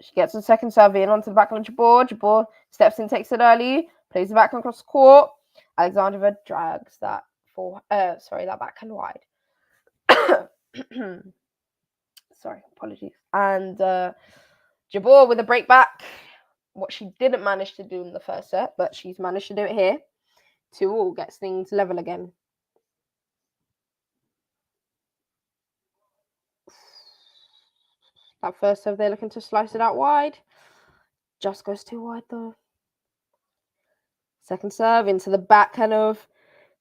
she gets the second serve in onto the backhand of Jabeur. Jabeur steps in, takes it early, plays the backhand across the court. Alexandrova drags that that backhand wide. Sorry, apologies. And Jabeur with a break back. What she didn't manage to do in the first set, but she's managed to do it here. 2-2 gets things level again. That first serve, they're looking to slice it out wide. Just goes too wide though. Second serve into the backhand of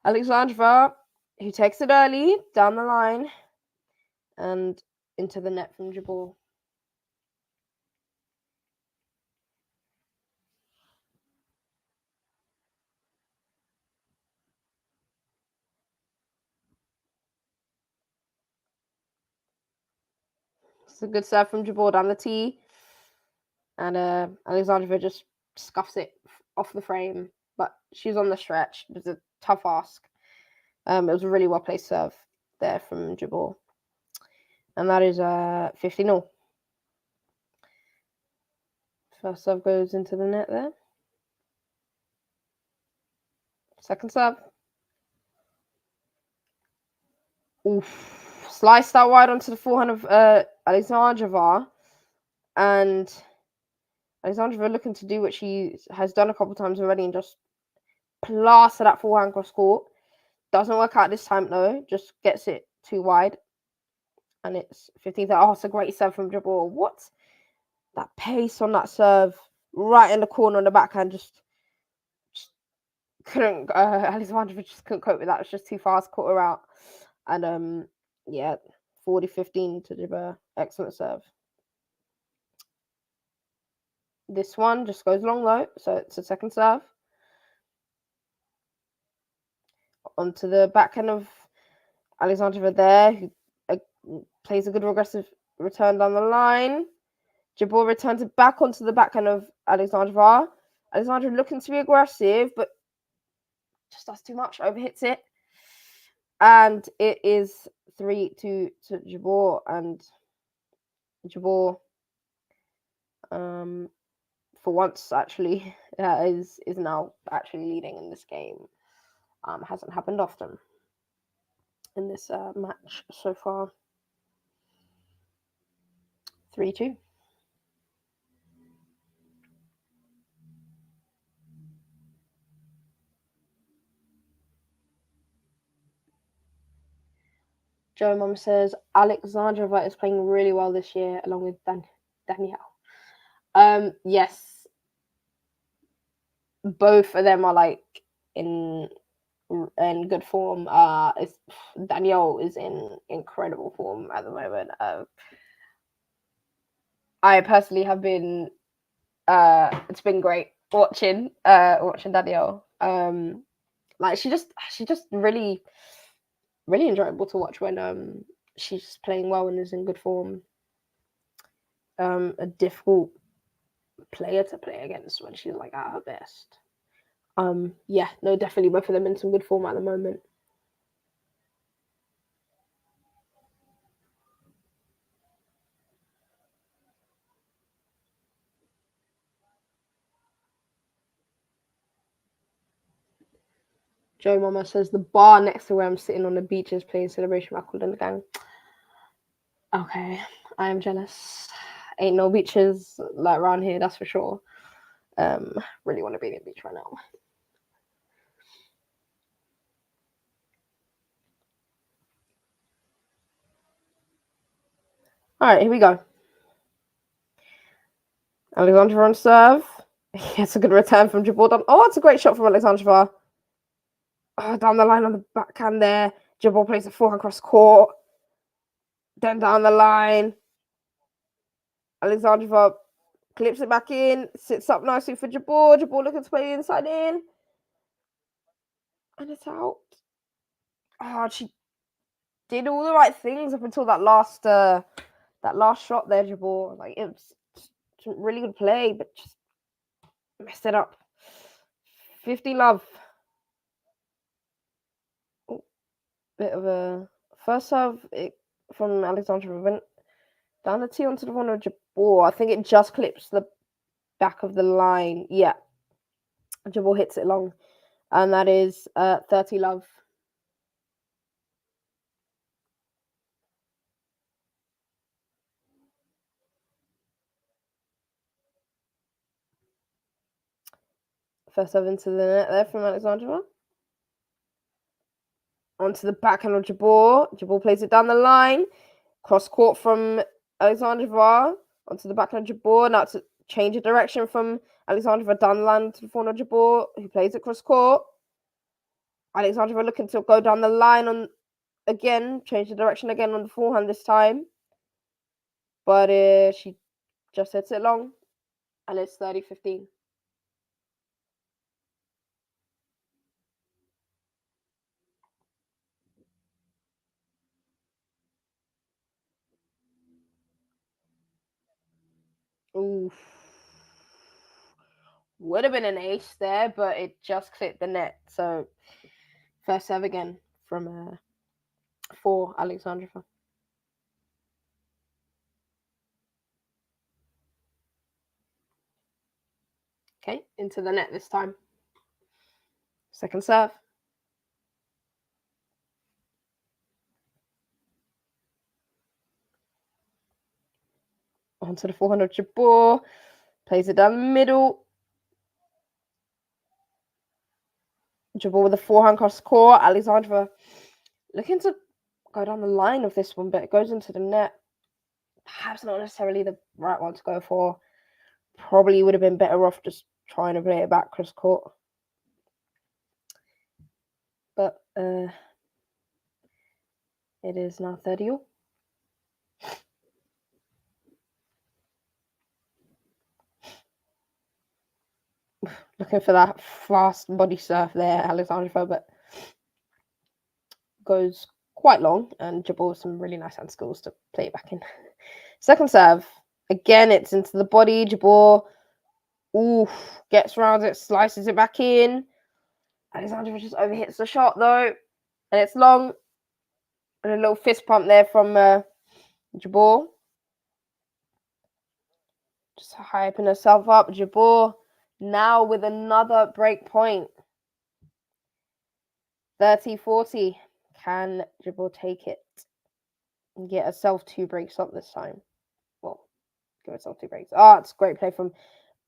Alexandrova, who takes it early down the line and into the net from Jabeur. It's a good serve from Jabeur down the tee. And Alexandrova just scuffs it off the frame. But she's on the stretch. It was a tough ask. It was a really well-placed serve there from Jabeur. And that is 50-0. First serve goes into the net there. Second serve. Oof. Sliced that wide onto the forehand of Alexandrova. And Alexandrova looking to do what she has done a couple times already and just plaster that forehand cross court. Doesn't work out this time though. Just gets it too wide. And it's 15th. Oh, it's a great serve from Jabeur. What? That pace on that serve right in the corner on the backhand just couldn't. Alexandrova just couldn't cope with that. It was just too fast. Caught her out. And yeah, 40-15 to Jabeur. Excellent serve. This one just goes long though, so it's a second serve. Onto the backhand of Alexandrova there, who plays a good regressive return down the line. Jabeur returns it back onto the backhand of Alexandrova. Alexandrova looking to be aggressive, but just does too much, overhits it. And it is 3-2 to Jabeur, and Jabeur, for once, actually, is now actually leading in this game. Hasn't happened often in this match so far. 3-2. Joe Mum says Alexandrova is playing really well this year, along with Danielle. Yes, both of them are like in good form. Danielle is in incredible form at the moment. I personally have been. It's been great watching Danielle. Like she just really enjoyable to watch when she's playing well and is in good form. A difficult player to play against when she's like at her best. Yeah, no, definitely both of them in some good form at the moment. Joe Mama says the bar next to where I'm sitting on the beach is playing Celebration Record and the Gang. Okay, I am jealous. Ain't no beaches like around here, that's for sure. Really want to be at the beach right now. All right, here we go. Alexandrova on serve. It's a good return from Jabeur. Oh, it's a great shot from Alexandrova. Oh, down the line on the backhand there. Jabeur plays a forehand cross court. Then down the line. Alexandrova clips it back in. Sits up nicely for Jabeur. Jabeur looking to play inside in. And it's out. Oh, she did all the right things up until that last shot there, Jabeur. Like, it was a really good play, but just messed it up. 50 love. Oh, bit of a first serve from Alexandrova went down the tee onto the one of Jabeur. I think it just clips the back of the line. Yeah. Jabeur hits it long. And that is 30 love. First serve into the net there from Alexandrova. Onto the backhand of Jabeur. Jabeur plays it down the line. Cross court from Alexandrova. Onto the backhand of Jabeur. Now to change of direction from Alexandrova down the line to the forehand of Jabeur, who plays it cross court. Alexandrova looking to go down the line on again, change the direction again on the forehand this time. But she just hits it long. And it's 30-15. Oof. Would have been an ace there, but it just clipped the net. So first serve again from for Alexandrova. Okay, into the net this time. Second serve. Onto the forehand of Jabeur. Plays it down the middle. Jabeur with the forehand cross court. Alexandrova looking to go down the line of this one, but it goes into the net. Perhaps not necessarily the right one to go for. Probably would have been better off just trying to play it back cross court. But it is now 30-all. Looking for that fast body surf there, Alexandrova, but goes quite long, and Jabeur some really nice hand skills to play it back in. Second serve. Again, it's into the body. Jabeur, gets around it, slices it back in. Alexandrova just overhits the shot, though, and it's long. And a little fist pump there from Jabeur. Just hyping herself up. Jabeur now with another break point. 30-40. Can Jabeur take it and get herself 2 breaks up this time? Well, give herself 2 breaks. It's a great play from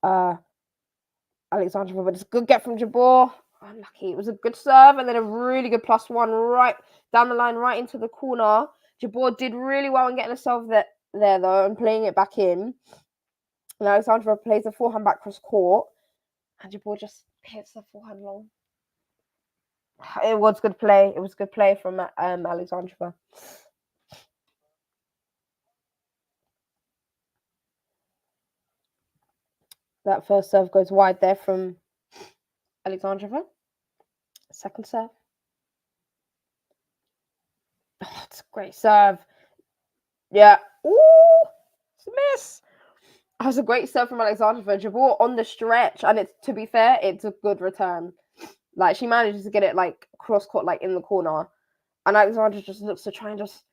Alexandrova, but it's a good get from Jabeur. Unlucky. It was a good serve and then a really good +1 right down the line, right into the corner. Jabeur did really well in getting herself there though, and playing it back in. And Alexandrova plays the forehand back cross court, and Jabeur just hits the forehand long. It was good play. It was good play from Alexandrova. That first serve goes wide there from Alexandrova. Second serve. It's a great serve. Yeah. It's a miss. That was a great serve from Alexandrova. Jabeur on the stretch, and it's, to be fair, it's a good return. Like, she manages to get it like cross court, like in the corner, and Alexandra just looks to try and just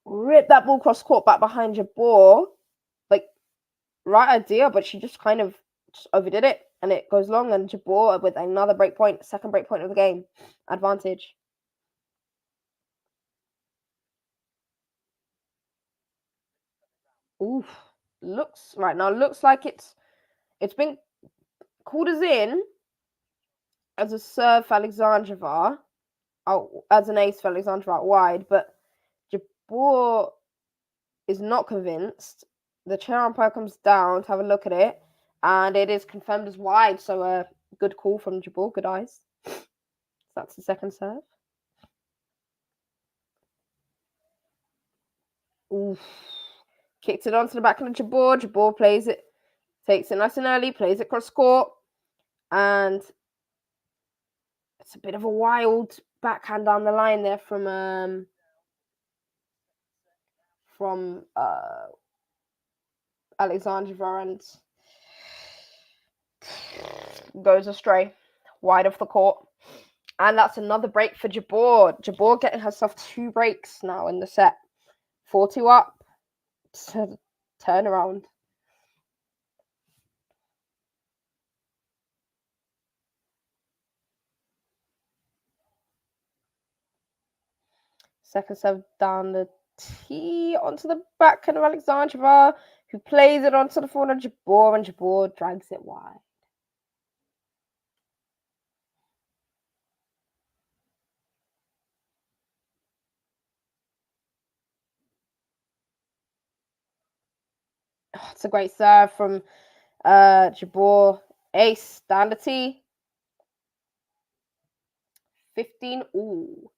rip that ball cross court back behind Jabeur. Like, right idea, but she just kind of just overdid it, and it goes long, and Jabeur with another break point, second break point of the game, advantage. Oof, looks like it's been called as in as a serve for Alexandrova, as an ace for Alexandrova out wide, but Jabeur is not convinced. The chair umpire comes down to have a look at it, and it is confirmed as wide. So a good call from Jabeur. Good eyes. So that's the second serve. Oof. Kicked it onto the backhand of Jabeur. Jabeur plays it, takes it nice and early, plays it cross court, and it's a bit of a wild backhand down the line there from Alexandrova, and goes astray, wide off the court. And that's another break for Jabeur. Jabeur getting herself 2 breaks now in the set. 4-2 up to turn around. Second serve down the tee onto the backhand of Alexandrova, who plays it onto the forehand of Jabeur, and Jabeur drags it wide. Oh, it's a great serve from Jabeur. Ace down the tee. 15 all.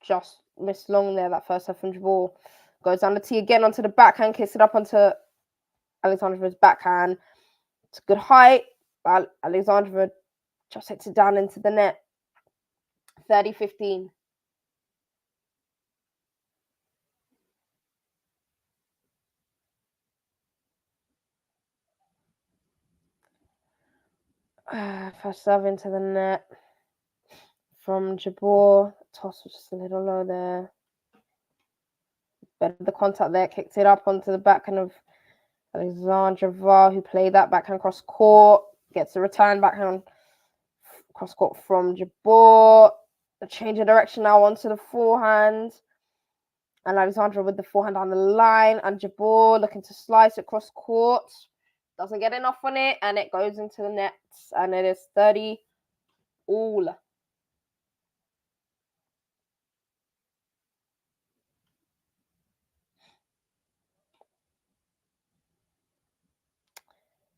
Just missed long there, that first serve from Jabeur. Goes down the tee again onto the backhand, kicks it up onto Alexandrova's backhand. It's a good height. Alexandrova just hits it down into the net. 30-15. First serve into the net from Jabeur. Toss was just a little low there. Better the contact there. Kicked it up onto the backhand of Alexandrova, who played that backhand cross court. Gets the return backhand cross court from Jabeur. A change of direction now onto the forehand. And Alexandra with the forehand on the line. And Jabeur looking to slice it cross court. Doesn't get enough on it. And it goes into the nets. And it is 30 all.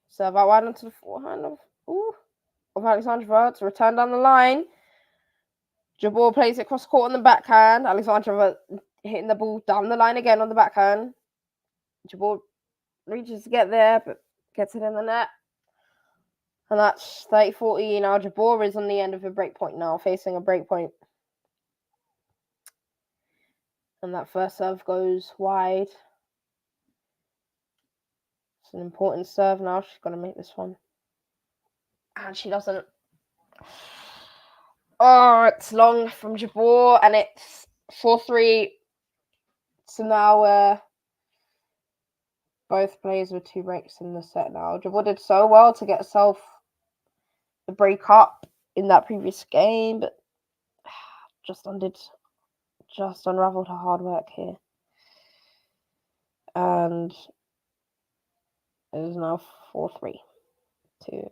Serve out wide onto the forehand of Alexandrova to return down the line. Jabeur plays it cross court on the backhand. Alexandrova hitting the ball down the line again on the backhand. Jabeur reaches to get there, but gets it in the net. And that's 30-40. Now Jabeur is on the end of a break point now, facing a break point. And that first serve goes wide. It's an important serve now. She's got to make this one. And she doesn't. Oh, it's long from Jabeur, and it's 4-3. So now both players with 2 breaks in the set now. Jabeur did so well to get herself the break up in that previous game, but just unraveled her hard work here. And it is now 4-3 to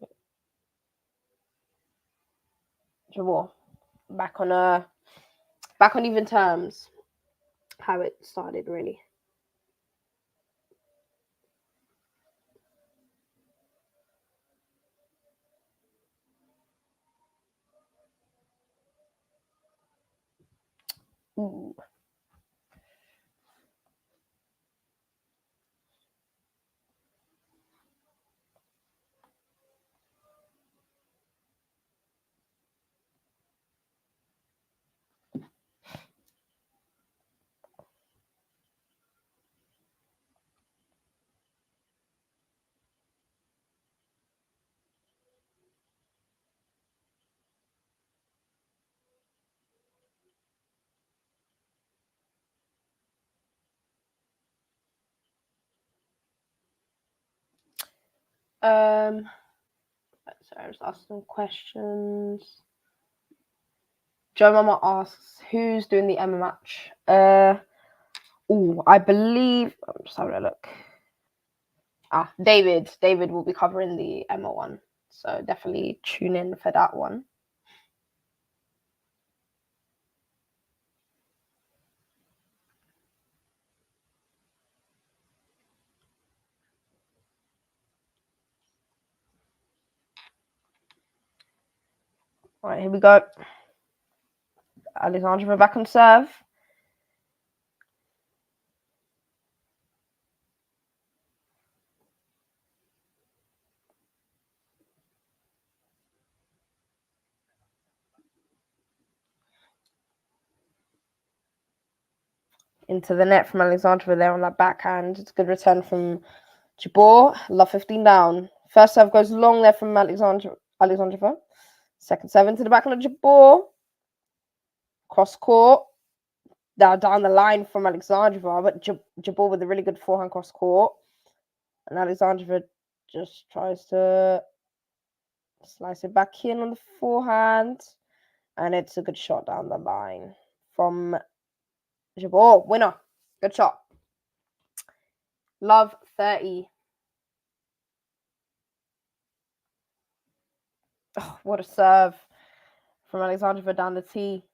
Jabeur. Back on even terms. How it started, really. Ooh. Sorry, I was asking some questions. Joe Mama asks, who's doing the Emma match? I believe. I'm just having a look. David. David will be covering the Emma one, so definitely tune in for that one. All right, here we go. Alexandrova back on serve. Into the net from Alexandrova there on that backhand. It's a good return from Jabeur. Love 15 down. First serve goes long there from Alexandrova. Second serve into the backhand of Jabeur. Cross court. down the line from Alexandrova, but Jabeur with a really good forehand cross court. And Alexandrova just tries to slice it back in on the forehand. And it's a good shot down the line from Jabeur. Winner. Good shot. Love 30. Oh, what a serve from Alexandrova down the tee.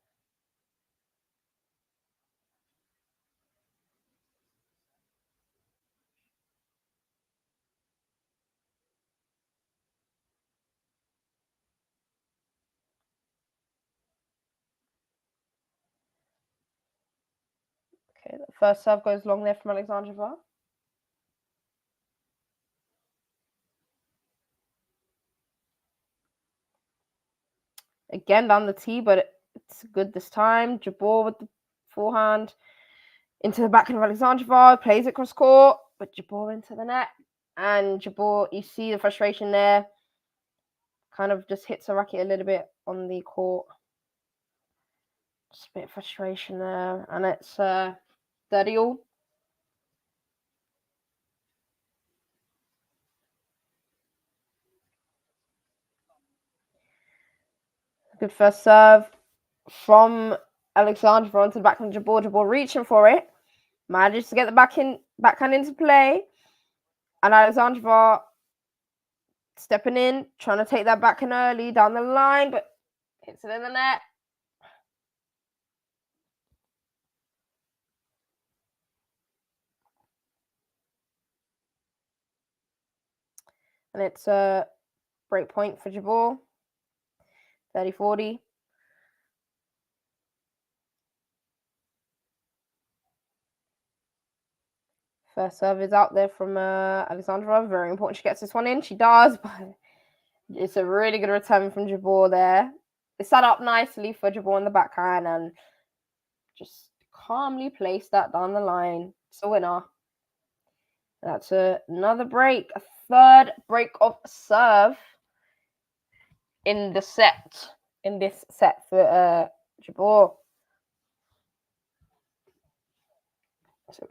Okay, the first serve goes long there from Alexandrova. Again down the tee, but it's good this time. Jabeur with the forehand into the backhand of Alexandrova, plays it cross court, but Jabeur into the net. And Jabeur, you see the frustration there. Kind of just hits the racket a little bit on the court. Just a bit of frustration there. And it's 30 all. Good first serve from Alexandrova onto the backhand of Jabeur. Jabeur reaching for it. Manages to get the backhand into play. And Alexandrova stepping in, trying to take that backhand early down the line, but hits it in the net. And it's a break point for Jabeur. 30-40. First serve is out there from Alexandrova. Very important she gets this one in. She does, but it's a really good return from Jabeur there. It's set up nicely for Jabeur in the backhand and just calmly place that down the line. It's a winner. That's another break. A third break of serve in the set. In this set for Jabeur. So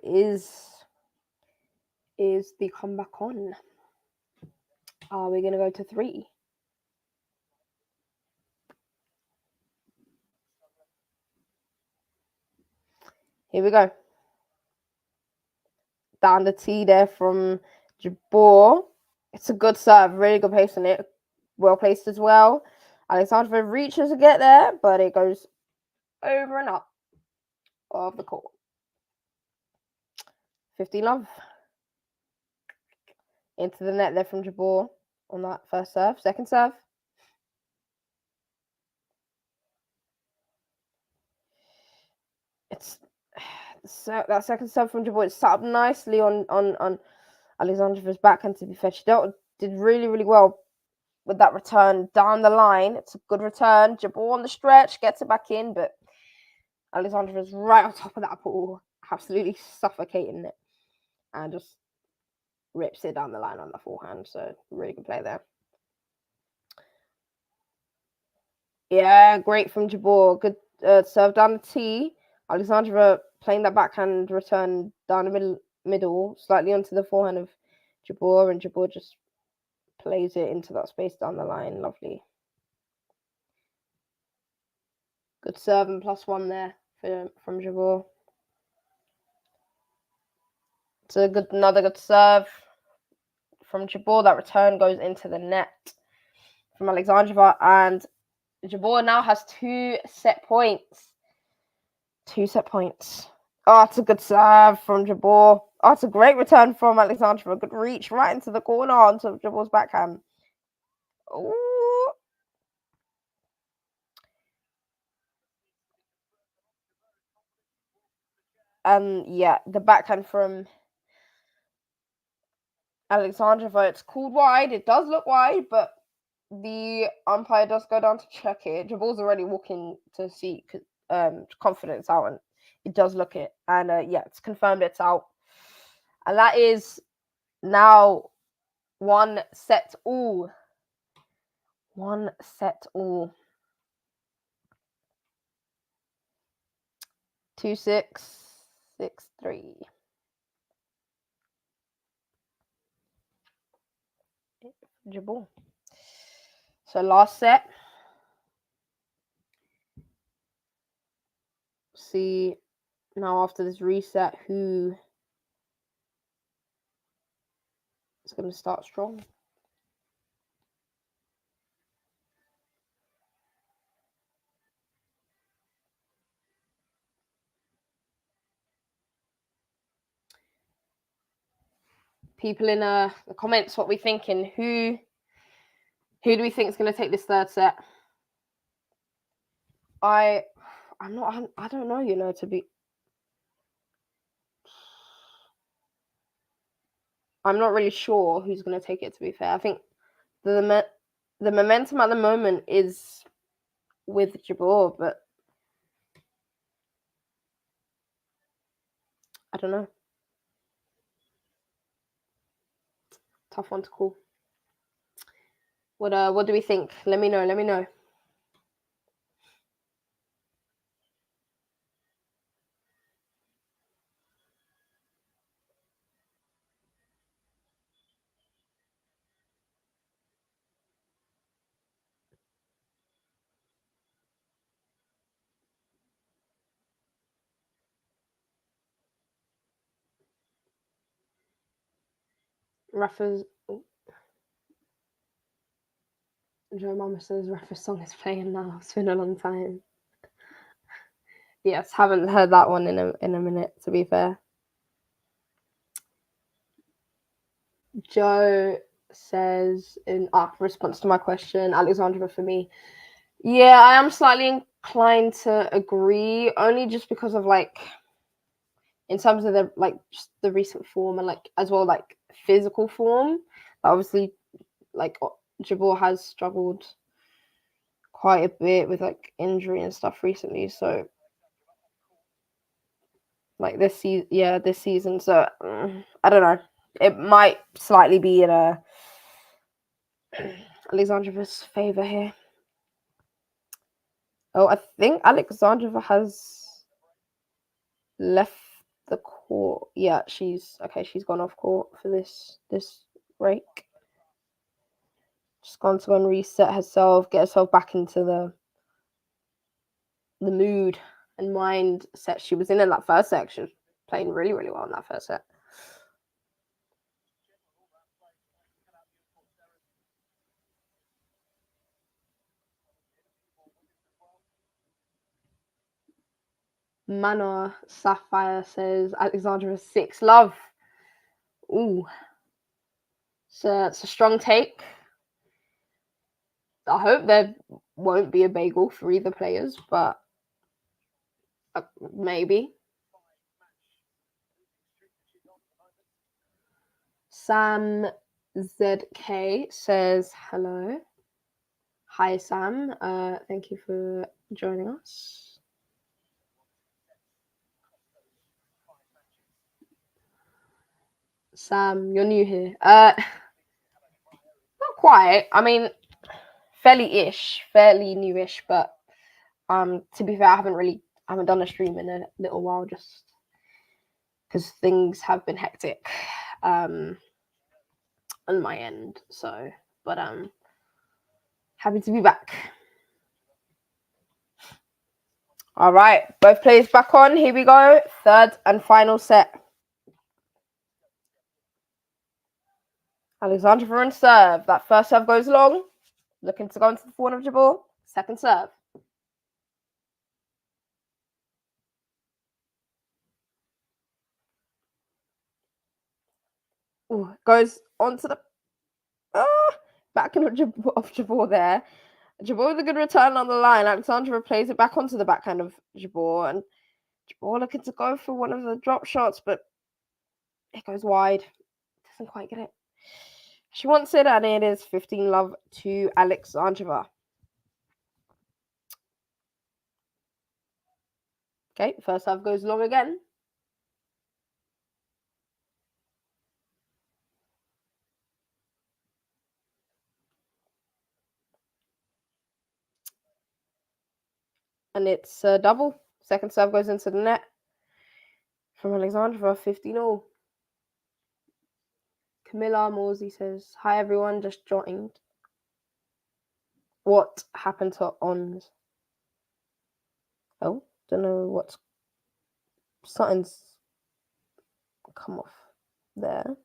is the comeback on? Are we going to go to 3? Here we go. Down the tee there from Jabeur. It's a good serve. Really good pace on it. Well placed as well. Alexandrova reaches to get there, but it goes over and up of the court. 50 love. Into the net there from Jabeur on that first serve. Second serve. It's that second serve from Jabeur. It's set up nicely on Alexandrova's backhand, to be fair. She did really, really well with that return down the line. It's a good return. Jabeur on the stretch, gets it back in, but Alexandrova's right on top of that ball, absolutely suffocating it, and just rips it down the line on the forehand. So really good play there. Yeah, great from Jabeur. Good serve down the tee. Alexandrova playing that backhand return down the middle, slightly onto the forehand of Jabeur, and Jabeur just plays it into that space down the line. Lovely. Good serve and +1 there from Jabeur. It's another good serve from Jabeur. That return goes into the net from Alexandrova, and Jabeur now has 2 set points. 2 set points. Oh, it's a good serve from Jabeur. Oh, it's a great return from Alexandrova. Good reach right into the corner onto Jabeur's backhand. Ooh. Yeah, the backhand from Alexandrova, it's called wide. It does look wide, but the umpire does go down to check it. Jabeur's already walking to see confidence out, and it does look it. And yeah, it's confirmed it's out. And that is now 1 set all. 1 set all. 2-6, 6-3. Jabeur. So last set. See now after this reset who is going to start strong. People in the comments, what we thinking? Who do we think is going to take this third set? I don't know, you know, I'm not really sure who's going to take it, to be fair. I think the momentum at the moment is with Jabeur, but I don't know. Tough one to call. What do we think? Let me know. Rafa's Joe Mama says Rafa's song is playing now. It's been a long time. Yes, haven't heard that one in a minute, to be fair. Joe says in response to my question, Alexandrova for me. Yeah, I am slightly inclined to agree, only just because of like in terms of the like just the recent form and like as well like physical form. Obviously, like Jabeur has struggled quite a bit with like injury and stuff recently, so like this season. So I don't know. It might slightly be in Alexandrova's favor here. Oh, I think Alexandrova has left the court. Yeah, she's gone off court for this break. She's gone to go and reset herself, get herself back into the mood and mindset she was in that first set. She was playing really, really well in that first set. Manor Sapphire says Alexandra 6 love. Ooh. So it's a strong take. I hope there won't be a bagel for either players, but maybe. Sam ZK says hello. Hi, Sam. Thank you for joining us. Sam, you're new here. Not quite. I mean, fairly newish, but to be fair, I haven't done a stream in a little while just because things have been hectic on my end. So, but happy to be back. All right, both players back on. Here we go. Third and final set. Alexandrova on serve. That first serve goes long. Looking to go into the forehand of Jabeur. Second serve. Ooh, goes onto the backhand of Jabeur there. Jabeur with a good return on the line. Alexandrova plays it back onto the backhand of Jabeur, and Jabeur looking to go for one of the drop shots, but it goes wide. Doesn't quite get it. She wants it, and it is 15 love to Alexandrova. Okay, first serve goes long again. And it's a double. Second serve goes into the net. from Alexandrova, 15-0. Camilla Morsey says, hi everyone, just joined. What happened to Ons? Oh, don't know what's... Something's come off there.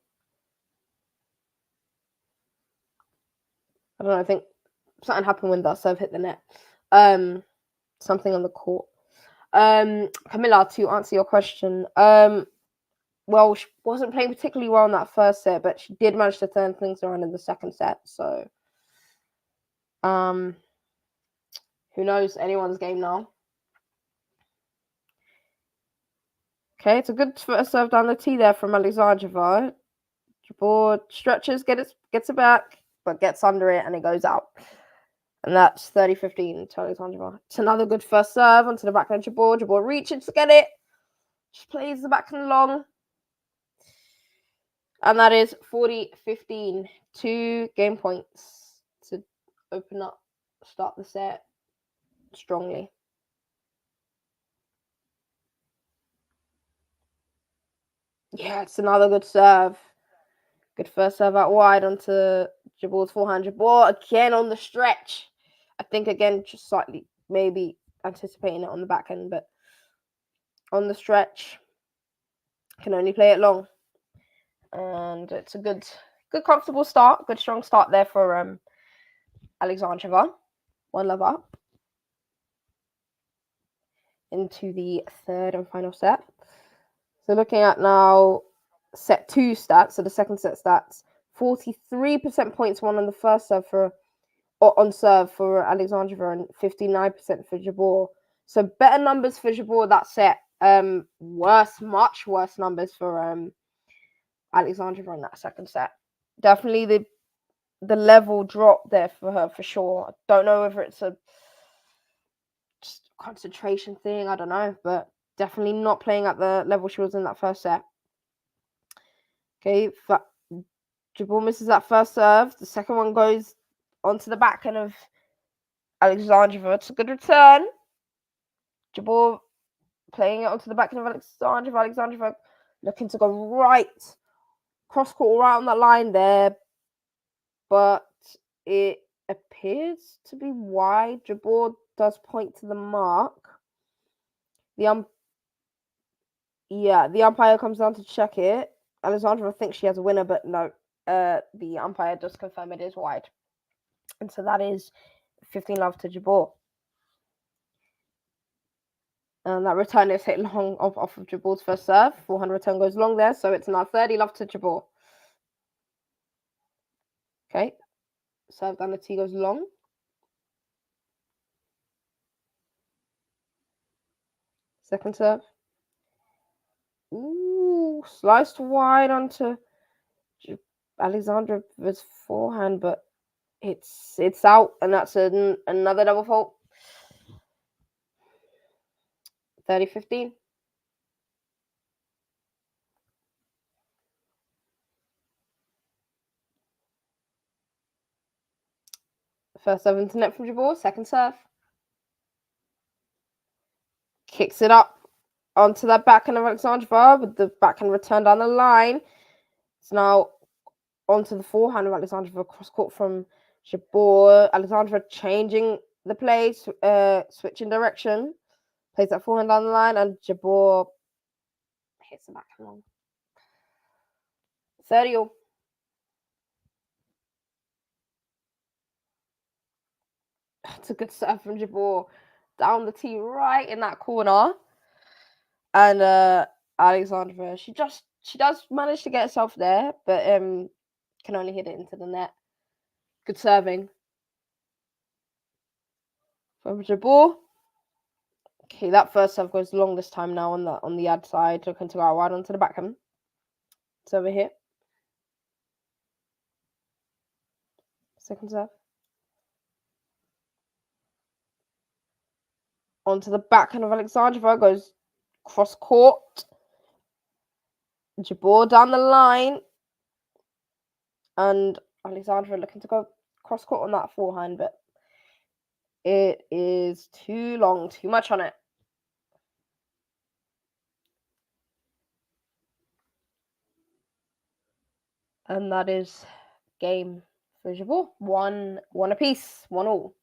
I don't know, I think something happened when that serve hit the net. Something on the court. Camilla, to answer your question, well, she wasn't playing particularly well in that first set, but she did manage to turn things around in the second set. So, who knows? Anyone's game now. Okay, it's a good first serve down the tee there from Alexandrova. Jabeur stretches, gets it back, but gets under it and it goes out. And that's 30-15 to Alexandrova. It's another good first serve onto the backhand Jabeur. Jabeur reaches to get it. Just plays the backhand long. And that is 40-15. 2 game points to open up, start the set strongly. Yeah, it's another good serve. Good first serve out wide onto Jabeur's forehand. Jabeur again on the stretch. I think again, just slightly maybe anticipating it on the backhand, but on the stretch, can only play it long. And it's a good comfortable start, good strong start there for Alexandrova. 1 love up into the third and final set. So looking at now set 2 stats, so the second set stats, 43% points won on the first serve on serve for Alexandrova and 59% for Jabeur. So better numbers for Jabeur that set. Much worse numbers for Alexandrova in that second set. Definitely the level drop there for her for sure. I don't know whether it's a just concentration thing, I don't know, but definitely not playing at the level she was in that first set. Okay, Jabeur misses that first serve. The second one goes onto the backhand of Alexandrova. It's a good return. Jabeur playing it onto the backhand of Alexandrova. Alexandrova looking to go right, cross court right on that line there, but it appears to be wide. Jabeur does point to the mark. The umpire comes down to check it. Alexandrova thinks she has a winner, but no. The umpire does confirm it is wide. And so that is 15 love to Jabeur. And that return is hit long off of Jabeur's first serve. Forehand return goes long there, so it's now 30 love to Jabeur. Okay. Serve down the tee goes long. Second serve. Ooh, sliced wide onto Alexandrova's forehand, but it's out, and that's another double fault. 30-15. First serve into net from Jabeur. Second serve. Kicks it up onto that backhand of Alexandrova with the backhand return down the line. It's now onto the forehand of Alexandrova, cross court from Jabeur. Alexandrova changing the play, switching direction. Plays that forehand down the line, and Jabeur hits the backhand long. 30-all. It's a good serve from Jabeur. Down the tee right in that corner. And Alexandrova, she does manage to get herself there, but can only hit it into the net. Good serving from Jabeur. Okay, that first serve goes long this time now on the ad side, looking to go wide onto the backhand. It's over here. Second serve. Onto the backhand of Alexandrova, goes cross court. Jabeur down the line. And Alexandrova looking to go cross court on that forehand, but it is too long, too much on it. And that is game for Jabeur. One apiece, 1-1.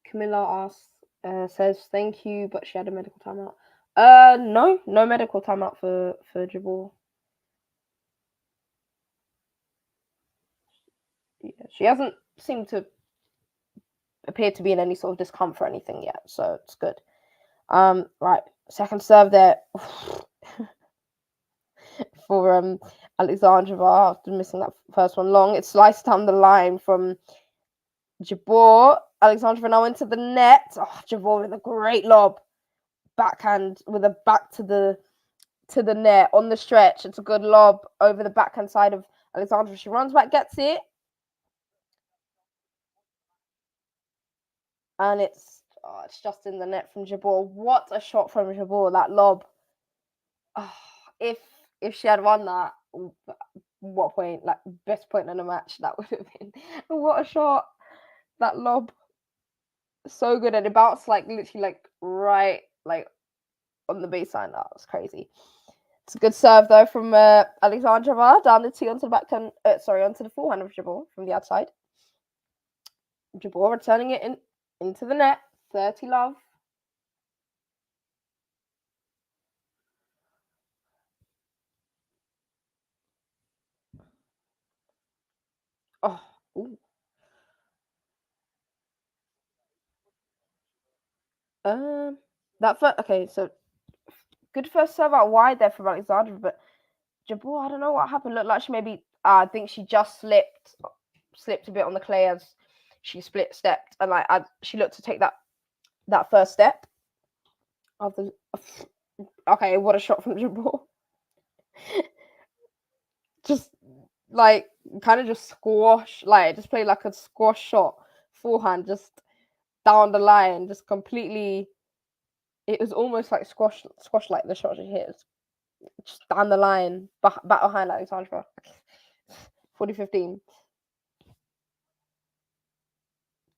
Camilla says thank you, but she had a medical timeout. No medical timeout for Jabeur. Yeah, she hasn't seemed to appear to be in any sort of discomfort or anything yet, so it's good. Right, second serve there for Alexandrova after missing that first one long. It sliced down the line from Jabeur. Alexandrova now into the net. Oh, Jabeur with a great lob, backhand with a back to the net on the stretch. It's a good lob over the backhand side of Alexandrova. She runs back, gets it, and it's just in the net from Jabeur. What a shot from Jabeur! That lob. Oh, if she had won that, what point? Like best point in the match that would have been. What a shot! That lob, so good, and it bounced like literally like right like on the baseline. That was crazy. It's a good serve though from Alexandrova down the tee onto the backhand. Onto the forehand of Jabeur from the outside. Jabeur returning it into the net. 30 love. Oh, ooh. Okay, so good first serve out wide there from Alexandra, but Jabeur, I don't know what happened. Looked like she maybe, I think she just slipped a bit on the clay as she split stepped, and like she looked to take that first step. Okay, what a shot from Jabeur! Just like kind of just squash, like just play like a squash shot, forehand, just down the line, just completely. It was almost like squash like the shot she hit, just down the line, back behind Alexandra. 40-15.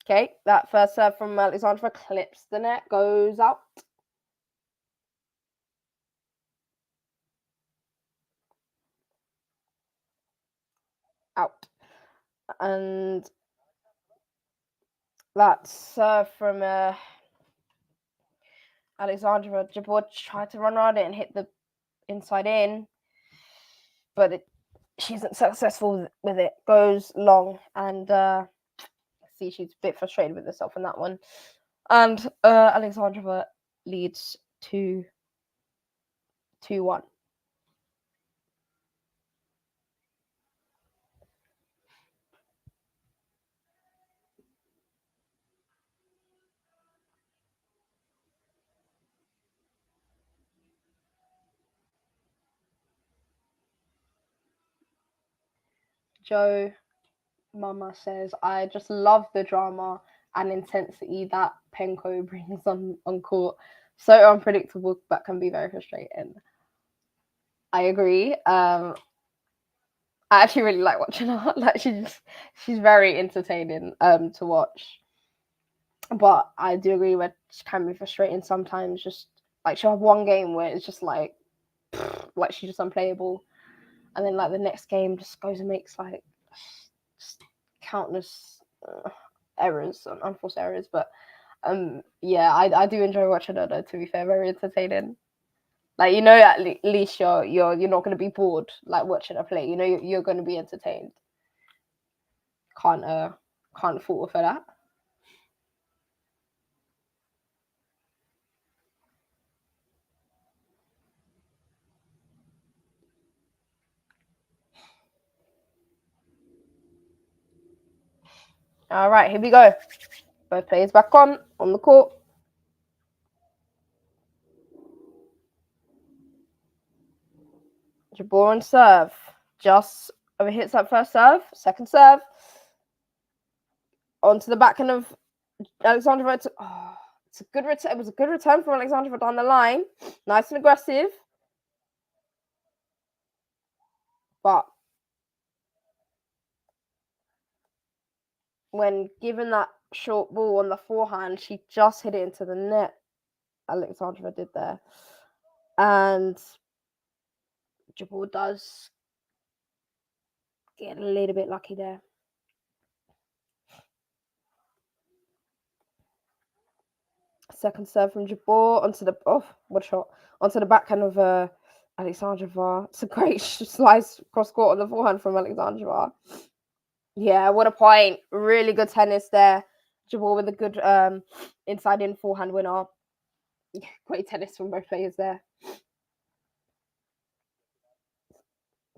Okay, that first serve from Alexandra clips the net, goes out. Out. And that serve from Alexandra. Jabeur tried to run around it and hit the inside in, but she isn't successful with it. Goes long, and see she's a bit frustrated with herself in that one. And Alexandrova leads 2-1. Joe Mama says, I just love the drama and intensity that Penko brings on court. So unpredictable, but can be very frustrating. I agree. I actually really like watching her. Like she's very entertaining to watch. But I do agree where she can be frustrating sometimes. Just like she'll have one game where it's just like she's just unplayable, and then like the next game just goes and makes like just countless errors and unforced errors. But yeah, I do enjoy watching her though, to be fair, very entertaining. Like at least you're not going to be bored like watching her play. You're going to be entertained. Can't fault her for that. All right, here we go. Both players back on the court. Jabeur on serve. Just overhits that first serve. Second serve. Onto the backhand of Alexandrova. It's a good return. It was a good return from Alexandrova down the line. Nice and aggressive. But when given that short ball on the forehand, she just hit it into the net. Alexandrova did there. And Jabeur does get a little bit lucky there. Second serve from Jabeur onto the what shot onto the backhand of Alexandrova. It's a great slice cross court on the forehand from Alexandrova. Yeah, what a point! Really good tennis there. Jabeur with a good inside in forehand winner. Yeah, great tennis from both players there.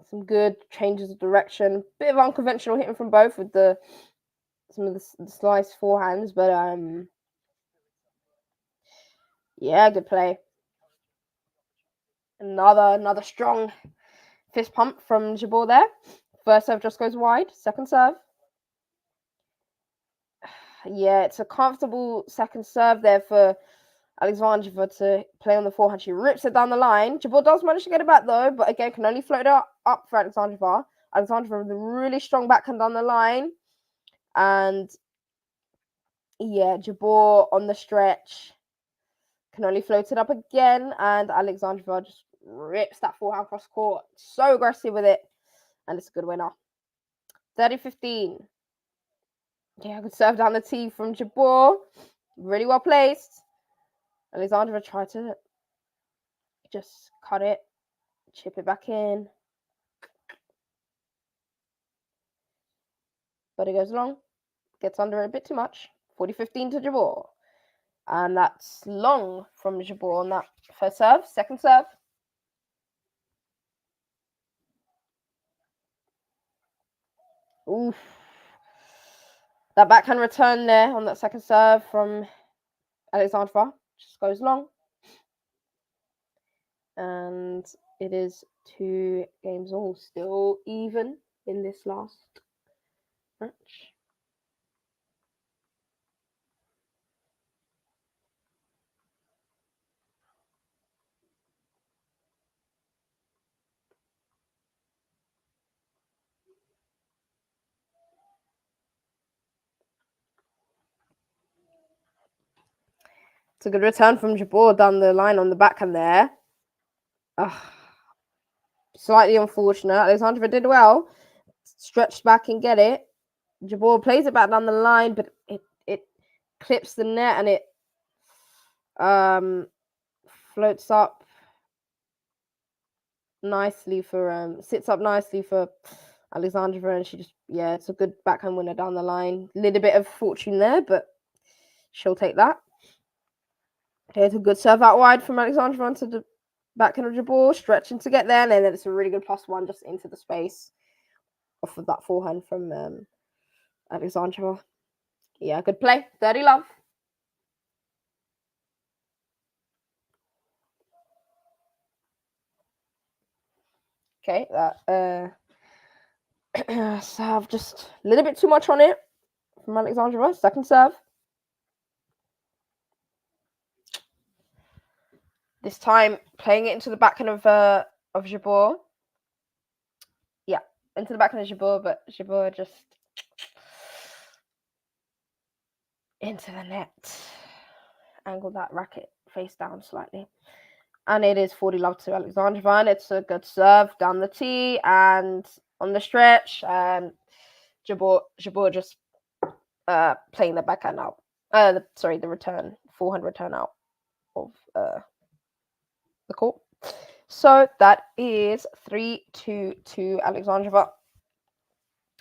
Some good changes of direction. Bit of unconventional hitting from both with some of the slice forehands, but yeah, good play. Another strong fist pump from Jabeur there. First serve just goes wide. Second serve. Yeah, it's a comfortable second serve there for Alexandrova to play on the forehand. She rips it down the line. Jabeur does manage to get it back though, but again can only float it up for Alexandrova. Alexandrova with a really strong backhand down the line. And yeah, Jabeur on the stretch can only float it up again. And Alexandrova just rips that forehand cross court. So aggressive with it. And it's a good winner. 30-15. Yeah, good serve down the tee from Jabeur. Really well placed. Alexandrova tried to just cut it, chip it back in. But it goes long. Gets under it a bit too much. 40-15 to Jabeur. And that's long from Jabeur on that first serve. Second serve. Oof. That backhand return there on that second serve from Alexandrova just goes long. And it is 2 games all. Still even in this last match. It's a good return from Jabeur down the line on the backhand there. Slightly unfortunate. Alexandrova did well. Stretched back and get it. Jabeur plays it back down the line, but it clips the net and it floats up nicely for sits up nicely for Alexandrova, and she just it's a good backhand winner down the line. Little bit of fortune there, but she'll take that. Here's a good serve out wide from Alexandrova onto the backhand of Jabeur, stretching to get there, and then it's a really good +1 just into the space off of that forehand from Alexandrova. Yeah, good play. 30 love. Okay, that serve just a little bit too much on it from Alexandrova. Second serve. This time playing it into the backhand of Jabeur. Yeah, into the backhand of Jabeur, but Jabeur just into the net. Angle that racket face down slightly. And it is 40 love to Alexandrova. And it's a good serve down the tee and on the stretch. And Jabeur just playing the backhand out. The return, forehand return out of the court. So that is 3-2 to Alexandrova.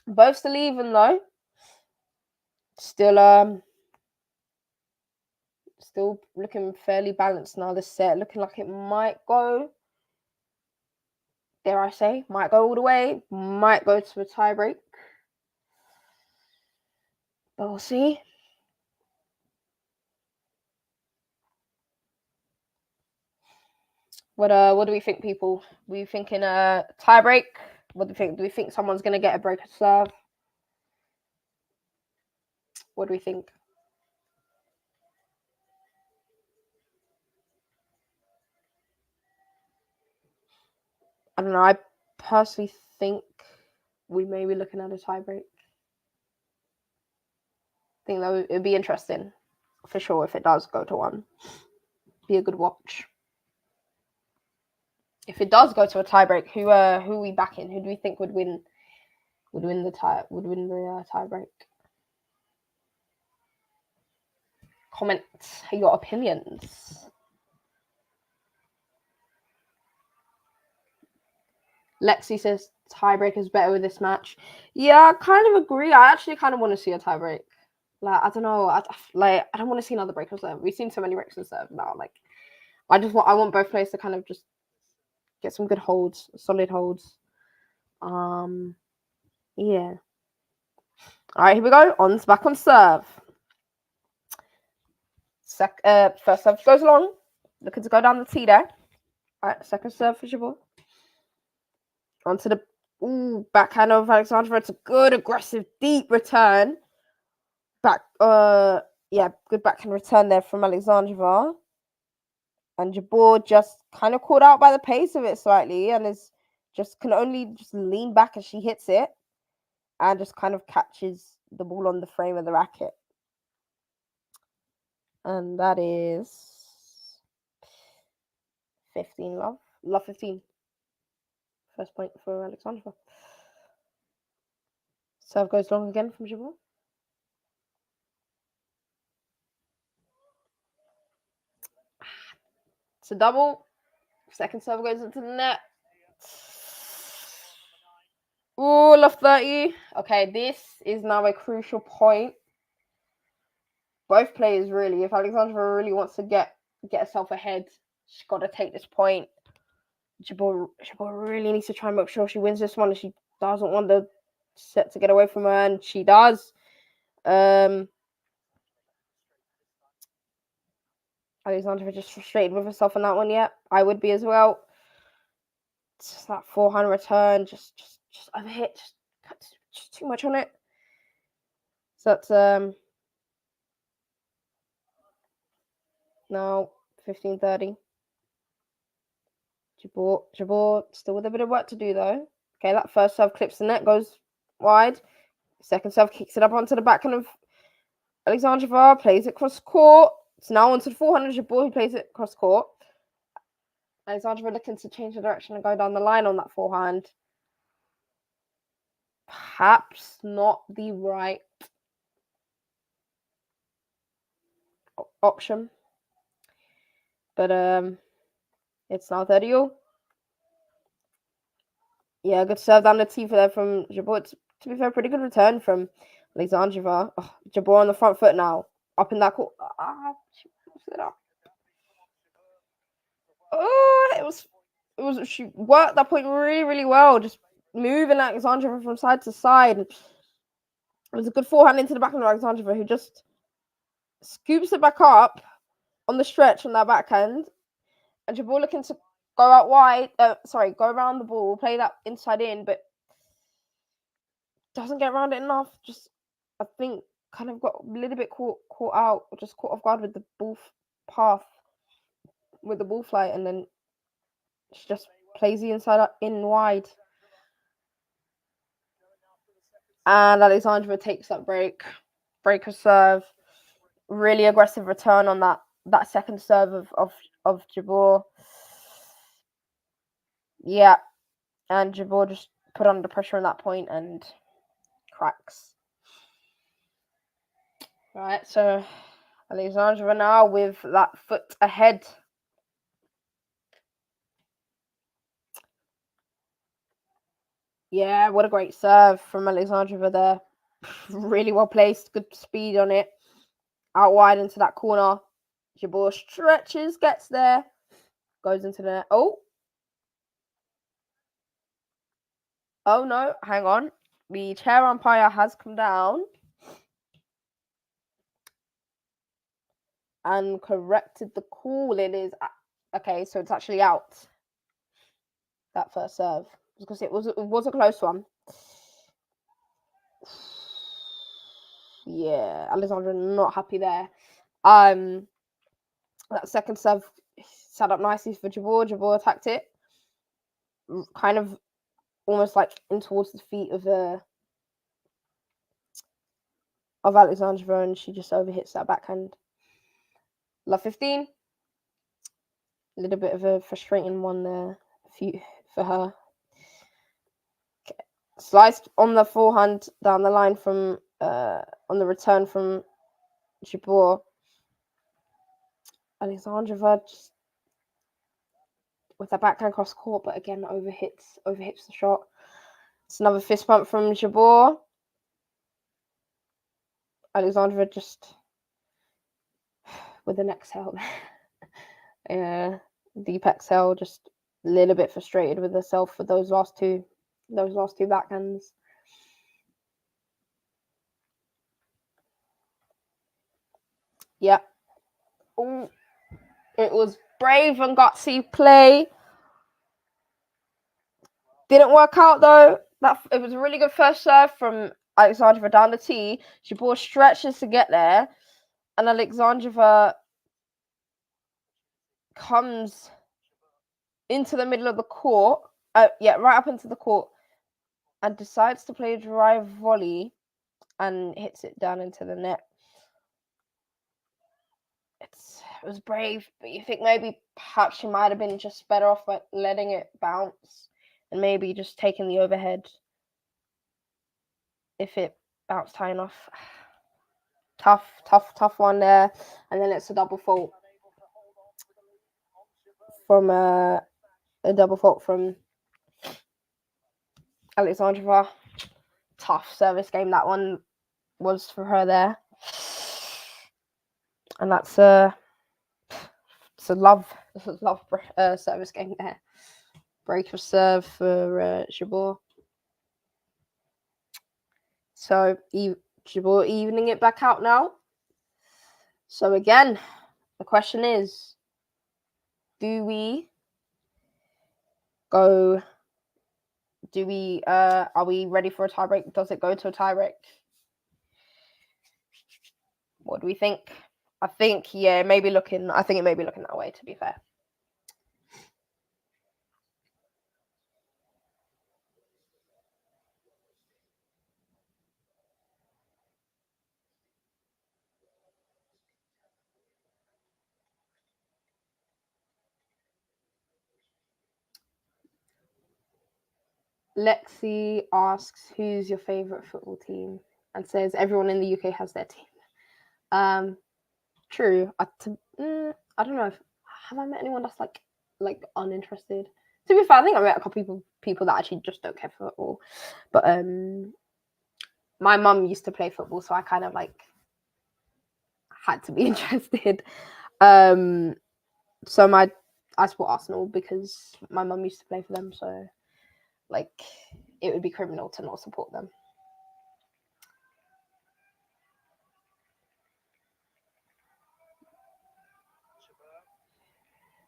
Both still even though. Still looking fairly balanced now. This set looking like it might go. Dare I say, might go all the way. Might go to a tiebreak. But we'll see. What do we think, people? We thinking a tiebreak? What do we think? Do we think someone's gonna get a break of serve? What do we think? I don't know. I personally think we may be looking at a tiebreak. I think that it'd be interesting for sure if it does go to 1. Be a good watch. If it does go to a tiebreak, who are we backing? Who do we think would win? Would win the tiebreak? Comment your opinions. Lexi says tiebreak is better with this match. Yeah, I kind of agree. I actually kind of want to see a tiebreak. Like, I don't know. I don't want to see another break on serve. We've seen so many breaks on serve now. Like, I want both players to kind of just get some good holds, solid holds. Yeah. All right, here we go. Back on serve. First serve goes along. Looking to go down the tee there. All right, second serve for Jabeur. Onto the backhand of Alexandrova. It's a good, aggressive, deep return. Good backhand return there from Alexandrova. And Jabeur just kind of caught out by the pace of it slightly and can only just lean back as she hits it and just kind of catches the ball on the frame of the racket. And that is 15, love. Love 15. First point for Alexandrova. Serve goes long again from Jabeur. It's a double. Second serve goes into the net. Ooh, love 30. Okay, this is now a crucial point. Both players really. If Alexandrova really wants to get herself ahead, she's got to take this point. Jabeur really needs to try and make sure she wins this one. And she doesn't want the set to get away from her, and she does. Alexandrova just frustrated with herself on that one. Yeah, I would be as well. Just that forehand return, just overhit, just too much on it. So that's now 15-30. Jabeur still with a bit of work to do though. Okay, that first serve clips the net, goes wide. Second serve kicks it up onto the backhand of Alexandrova, plays it cross court. It's now onto the forehand of Jabeur, who plays it cross court. Alexandrova looking to change the direction and go down the line on that forehand. Perhaps not the right option. But it's now 30-all. Yeah, good serve down the tee for there from Jabeur. To be fair, pretty good return from Alexandrova. Oh, Jabeur on the front foot now. Up in that court. She moves it up. She worked that point really, really well. Just moving Alexandrova from side to side. It was a good forehand into the back of Alexandrova, who just scoops it back up on the stretch on that backhand. And Jabeur looking to go out wide. Go around the ball, play that inside in, but doesn't get around it enough. Just, I think, kind of got a little bit caught out, or just caught off guard with the ball path, with the ball flight, and then she just plays the inside up in wide. And Alexandrova takes that break of serve. Really aggressive return on that second serve of Jabeur. Yeah, and Jabeur just put under pressure on that point and cracks. Right, so Alexandrova now with that foot ahead. Yeah, what a great serve from Alexandrova there. Really well placed, good speed on it. Out wide into that corner. Jabeur stretches, gets there, goes into the... Oh no, hang on. The chair umpire has come down and corrected the call. It is... Okay, so it's actually out. That first serve. Because it was a close one. Yeah, Alexandra not happy there. That second serve set up nicely for Jabeur. Jabeur attacked it, kind of almost like in towards the feet of Alexandrova, and she just overhits that backhand. Love 15. A little bit of a frustrating one there for her. Okay. Sliced on the forehand down the line from on the return from Jabeur. Alexandrova just with a backhand cross court, but again overhits the shot. It's another fist bump from Jabeur. Alexandrova just with an exhale. Deep exhale, just a little bit frustrated with herself for those last two backhands. Yeah. Ooh. It was brave and gutsy play. Didn't work out though. It was a really good first serve from Alexandrova down the tee. Jabeur stretches to get there, and Alexandrova comes into the middle of the court. Right up into the court, and decides to play a drive volley, and hits it down into the net. It was brave, but you think maybe perhaps she might have been just better off by letting it bounce and maybe just taking the overhead if it bounced high enough. Tough one there. And then it's a double fault from Alexandrova. Tough service game that one was for her there. And that's it's a love service game there. Break of serve for Jabeur. So Jabeur evening it back out now. So again, the question is, are we ready for a tiebreak? Does it go to a tiebreak? What do we think? I think it may be looking that way, to be fair. Lexi asks, who's your favourite football team? And says everyone in the UK has their team. True. I don't know. Have I met anyone that's like uninterested? To be fair, I think I met a couple people that actually just don't care for football. But my mum used to play football, so I kind of like had to be interested. So I support Arsenal because my mum used to play for them. So like, it would be criminal to not support them.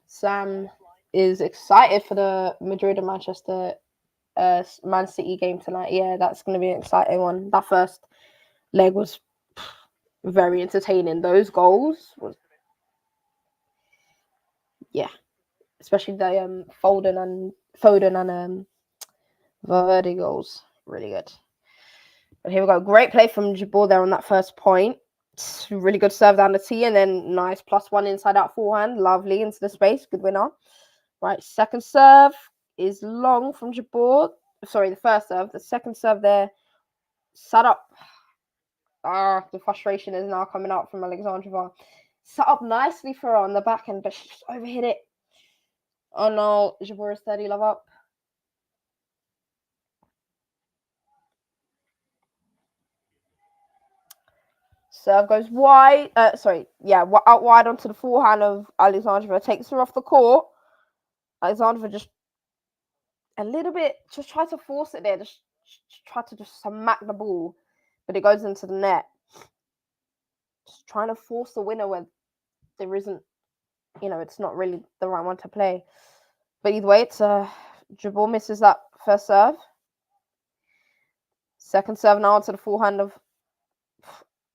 Sam is excited for the Madrid and Manchester Man City game tonight. Yeah, that's going to be an exciting one. That first leg was very entertaining. Those goals was, yeah, especially the Foden and Valverde goals, really good. But here we go. Great play from Jabeur there on that first point. Really good serve down the tee, and then nice +1 inside out forehand. Lovely into the space. Good winner. Right, second serve is long from Jabeur. Sorry, the first serve. The second serve there, set up. The frustration is now coming out from Alexandrova. Set up nicely for her on the back end, but she just overhit it. Oh no, Jabeur is 30 love up. Serve goes wide. Out wide onto the forehand of Alexandrova. Takes her off the court. Alexandrova just a little bit, just try to force it there. Just try to just smack the ball, but it goes into the net. Just trying to force the winner when there isn't, it's not really the right one to play. But either way, it's Jabeur misses that first serve. Second serve now onto the forehand of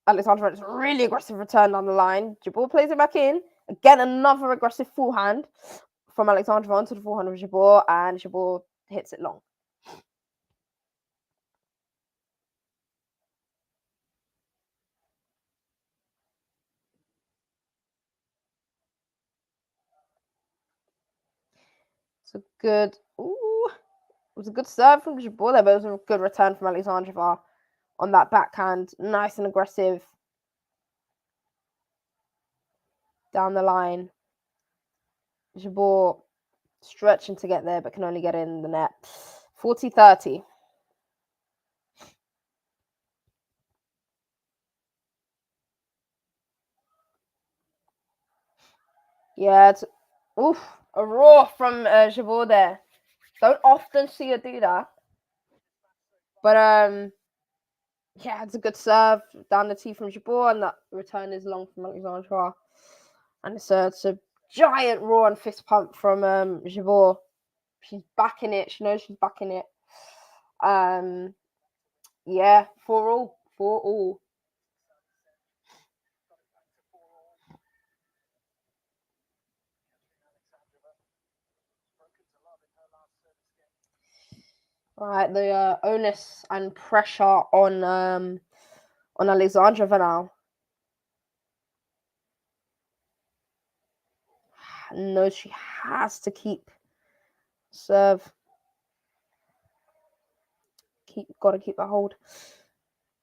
Alexandrova. It's a really aggressive return down the line. Jabeur plays it back in. Again, another aggressive forehand from Alexandrova onto the forehand of Jabeur, and Jabeur hits it long. It's a good. Ooh, it was a good serve from Jabeur there, but it was a good return from Alexandrova on that backhand. Nice and aggressive. Down the line. Jabeur stretching to get there, but can only get in the net. 40-30. Yeah, it's a roar from Jabeur there. Don't often see her do that. But yeah, it's a good serve down the tee from Jabeur, and that return is long from Alexandrova. And it's a giant roar and fist pump from Jabeur. She's backing it. She knows she's backing it. Yeah, 4-all. 4-all. All right, the onus and pressure on Alexandrova now. Knows she has to serve. Got to keep that hold.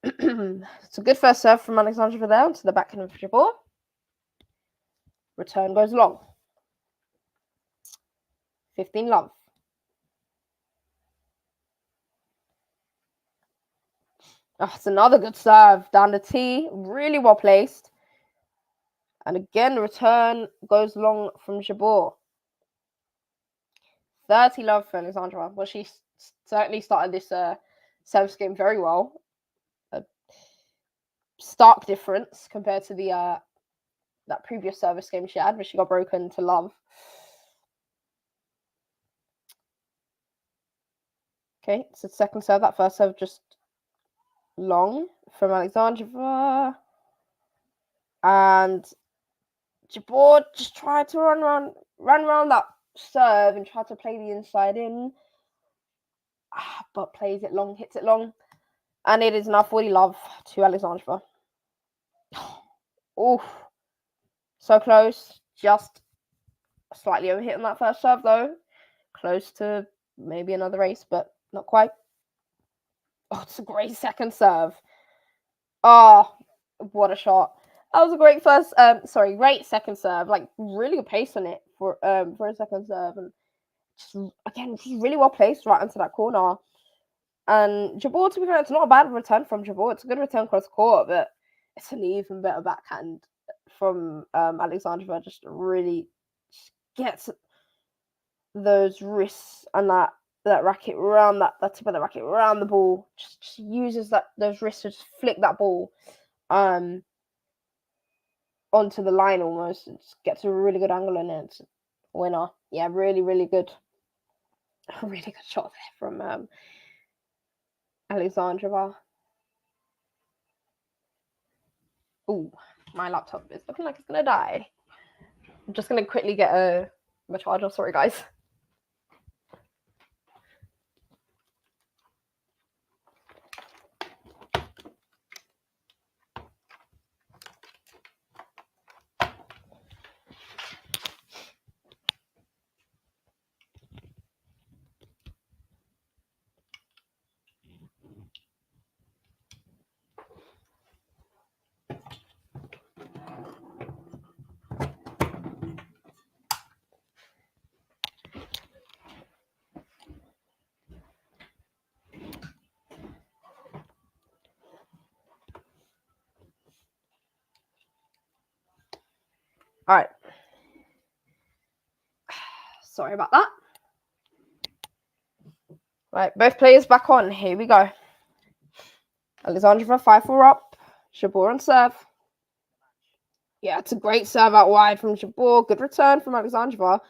It's a good first serve from Alexandrova there onto the backhand of Jabeur. Return goes long. 15-love. Oh, it's another good serve down the tee. Really well placed. And again, the return goes long from Jabeur. 30-love for Alexandrova. Well, she certainly started this service game very well. A stark difference compared to the that previous service game she had, where she got broken to love. Okay, it's the second serve. That first serve just long from Alexandrova. And Jabeur just tried to run around that serve and try to play the inside in. But plays it long, hits it long. And it is now 40-love to Alexandrova. Oof. So close. Just slightly overhit on that first serve, though. Close to maybe another ace, but not quite. Oh, it's a great second serve. Oh, what a shot. That was a great great second serve. Like, really good pace on it for a second serve. And just, again, she's really well placed right into that corner. And Jabeur, to be fair, it's not a bad return from Jabeur. It's a good return across court, but it's an even better backhand from Alexandrova. Just really gets those wrists and that racket around that tip of the racket around the ball. Just uses those wrists to just flick that ball onto the line almost. It just gets a really good angle in it. It's a winner. Yeah, really, really good. A really good shot there from Alexandrova. Ooh, my laptop is looking like it's gonna die. I'm just gonna quickly get my charger. Sorry, guys. All right. Sorry about that. Right, both players back on. Here we go. Alexandrova 5-4 up. Jabeur on serve. Yeah, it's a great serve out wide from Jabeur. Good return from Alexandrova.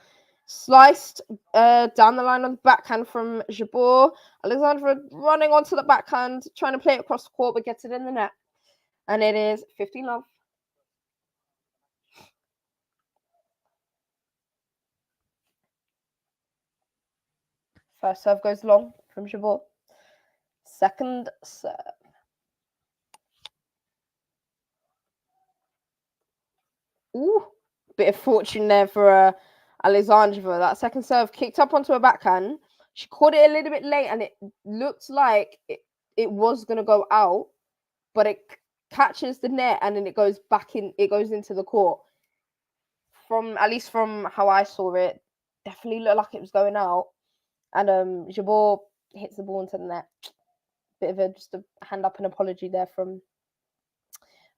Sliced down the line on the backhand from Jabeur. Alexandrova running onto the backhand, trying to play it across the court, but gets it in the net. And it is 15-love. First serve goes long from Jabeur. Second serve. Ooh, bit of fortune there for Alexandrova. That second serve kicked up onto her backhand. She caught it a little bit late, and it looked like it was going to go out, but it catches the net, and then it goes back in. It goes into the court. At least from how I saw it, definitely looked like it was going out. And Jabeur hits the ball into the net. Bit of just a hand up and apology there from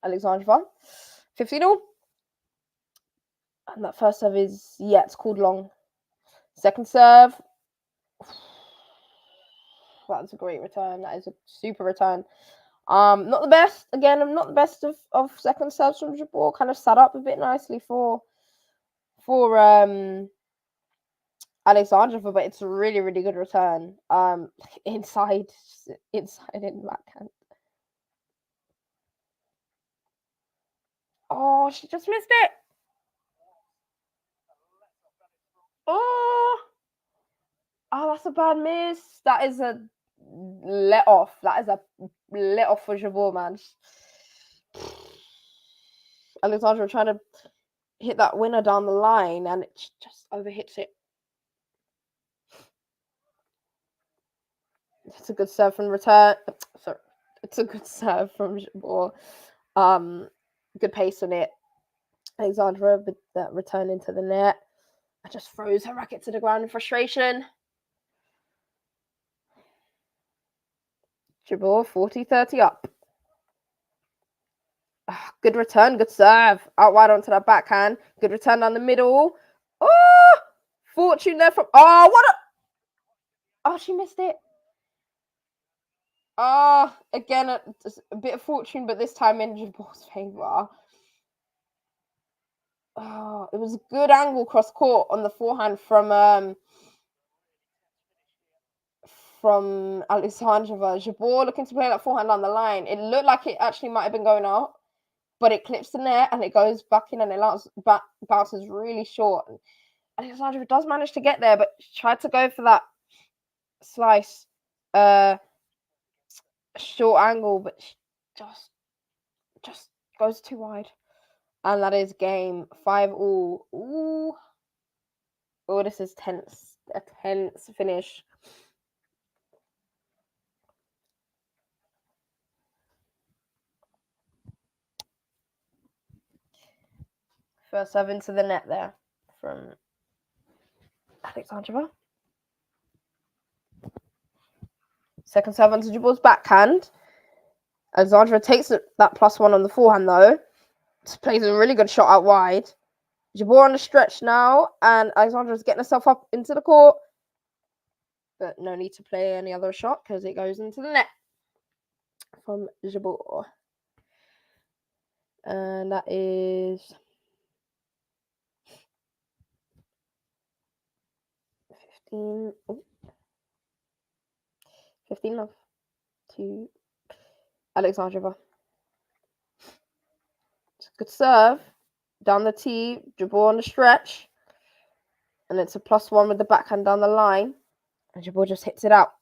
Alexandrova. 15-all. And that first serve is, it's called long. Second serve. That's a great return. That is a super return. Not the best. Again, I'm not the best of second serves from Jabeur. Kind of set up a bit nicely for Alexandrova, but it's a really, really good return. Inside in the backhand. Oh, she just missed it. Oh, that's a bad miss. That is a let off. That is a let off for Jabeur, man. Alexandra trying to hit that winner down the line, and it just overhits it. It's a good serve from return. Sorry, it's a good serve from Jabeur. Good pace on it. Alexandra with that return into the net. I just throws her racket to the ground in frustration. Jabeur 40-30 up. Good return, good serve. Out wide onto that backhand. Good return down the middle. Oh, fortune there from. Oh, what a. Oh, she missed it. Again, a bit of fortune, but this time in Jabeur's favour. Oh, it was a good angle cross court on the forehand from Alexandrova. Jabeur looking to play that forehand down the line. It looked like it actually might have been going out, but it clips the net and it goes back in, and it bounces really short. Alexandrova does manage to get there, but she tried to go for that slice, short angle, but she just goes too wide. And that is game 5-all. Ooh. Oh, this is tense. A tense finish. First serve into the net there from Alexandrova. Second serve onto Jabeur's backhand. Alexandrova takes that +1 on the forehand, though. Just plays a really good shot out wide. Jabeur on the stretch now, and Alexandrova's getting herself up into the court. But no need to play any other shot because it goes into the net from Jabeur. And that is 15. 15 love to Alexandrova. It's a good serve. Down the tee, Jabeur on the stretch. And it's a +1 with the backhand down the line. And Jabeur just hits it out.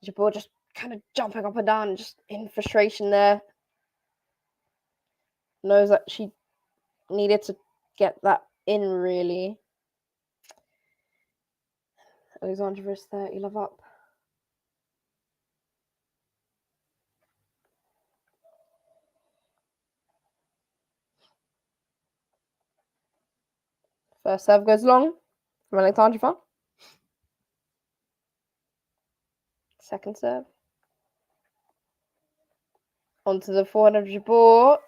Jabeur just kind of jumping up and down, just in frustration there. Knows that she needed to get that in, really. Alexandrova is 30 love up. First serve goes long from Alexandrova. Second serve. Onto the forehand of Jabeur.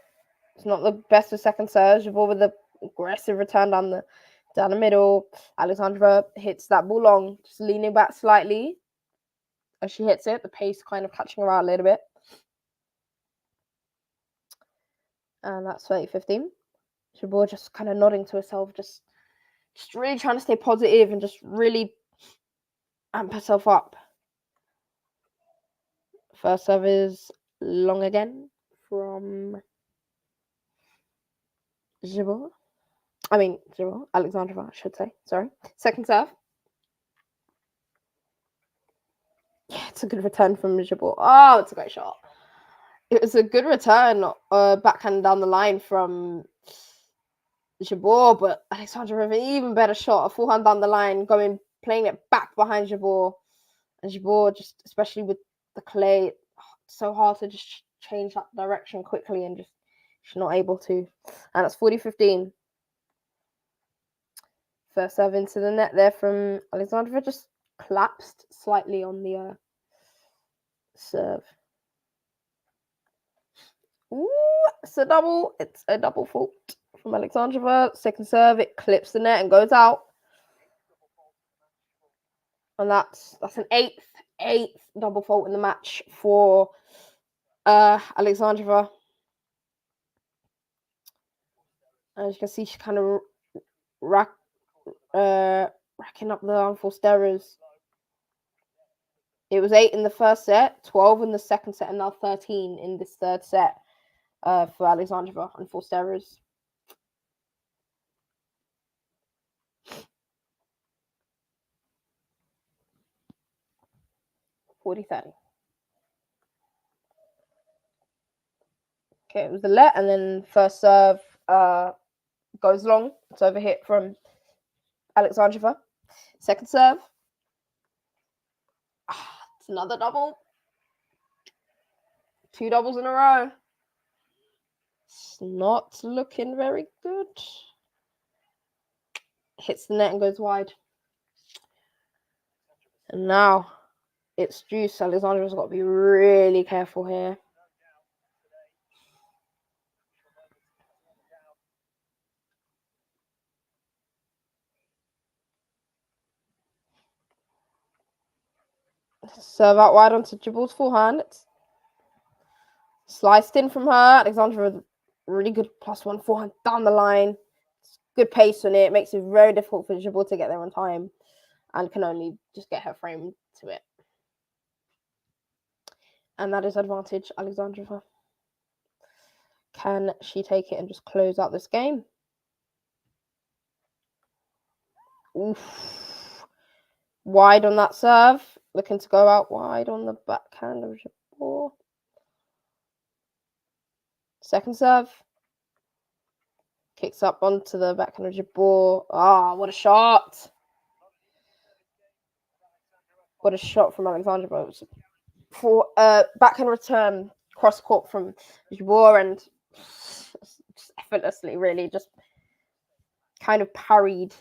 It's not the best of second serve. Jabeur with the aggressive return down the middle. Alexandrova hits that ball long, just leaning back slightly as she hits it. The pace kind of catching her out a little bit. And that's 30-15. Jabeur just kind of nodding to herself, just really trying to stay positive and just really amp herself up. First serve is long again from Jabeur. Alexandrova, I should say. Sorry. Second serve. Yeah, it's a good return from Jabeur. Oh, it's a great shot. It was a good return, backhand down the line from Jabeur, but Alexandrova with an even better shot, a forehand down the line, playing it back behind Jabeur. And Jabeur, just especially with the clay, it's so hard to just change that direction quickly, and just she's not able to. And it's 40-15. First serve into the net there from Alexandrova, just collapsed slightly on the serve. Ooh, it's a double. It's a double fault from Alexandrova. Second serve, it clips the net and goes out. And that's an eighth double fault in the match for Alexandrova. As you can see, she's kind of racking up the unforced errors. It was 8 in the first set, 12 in the second set, and now 13 in this third set for Alexandrova, unforced errors. (40-30). Okay, it was the let, and then first serve goes long. It's overhit from Alexandrova. Second serve. It's another double. 2 doubles in a row. It's not looking very good. Hits the net and goes wide. And now it's juice. Alexandrova's got to be really careful here. Serve out wide onto Jabeur's forehand. It's sliced in from her. Alexandrova, really good +1 forehand down the line. It's good pace on it. Makes it very difficult for Jabeur to get there on time, and can only just get her frame to it. And that is advantage Alexandrova. Can she take it and just close out this game? Oof. Wide on that serve. Looking to go out wide on the backhand of Jabeur. Second serve. Kicks up onto the backhand of Jabeur. Ah, what a shot. What a shot from Alexandrova. For backhand return cross court from Jabeur, and just effortlessly, really, just kind of parried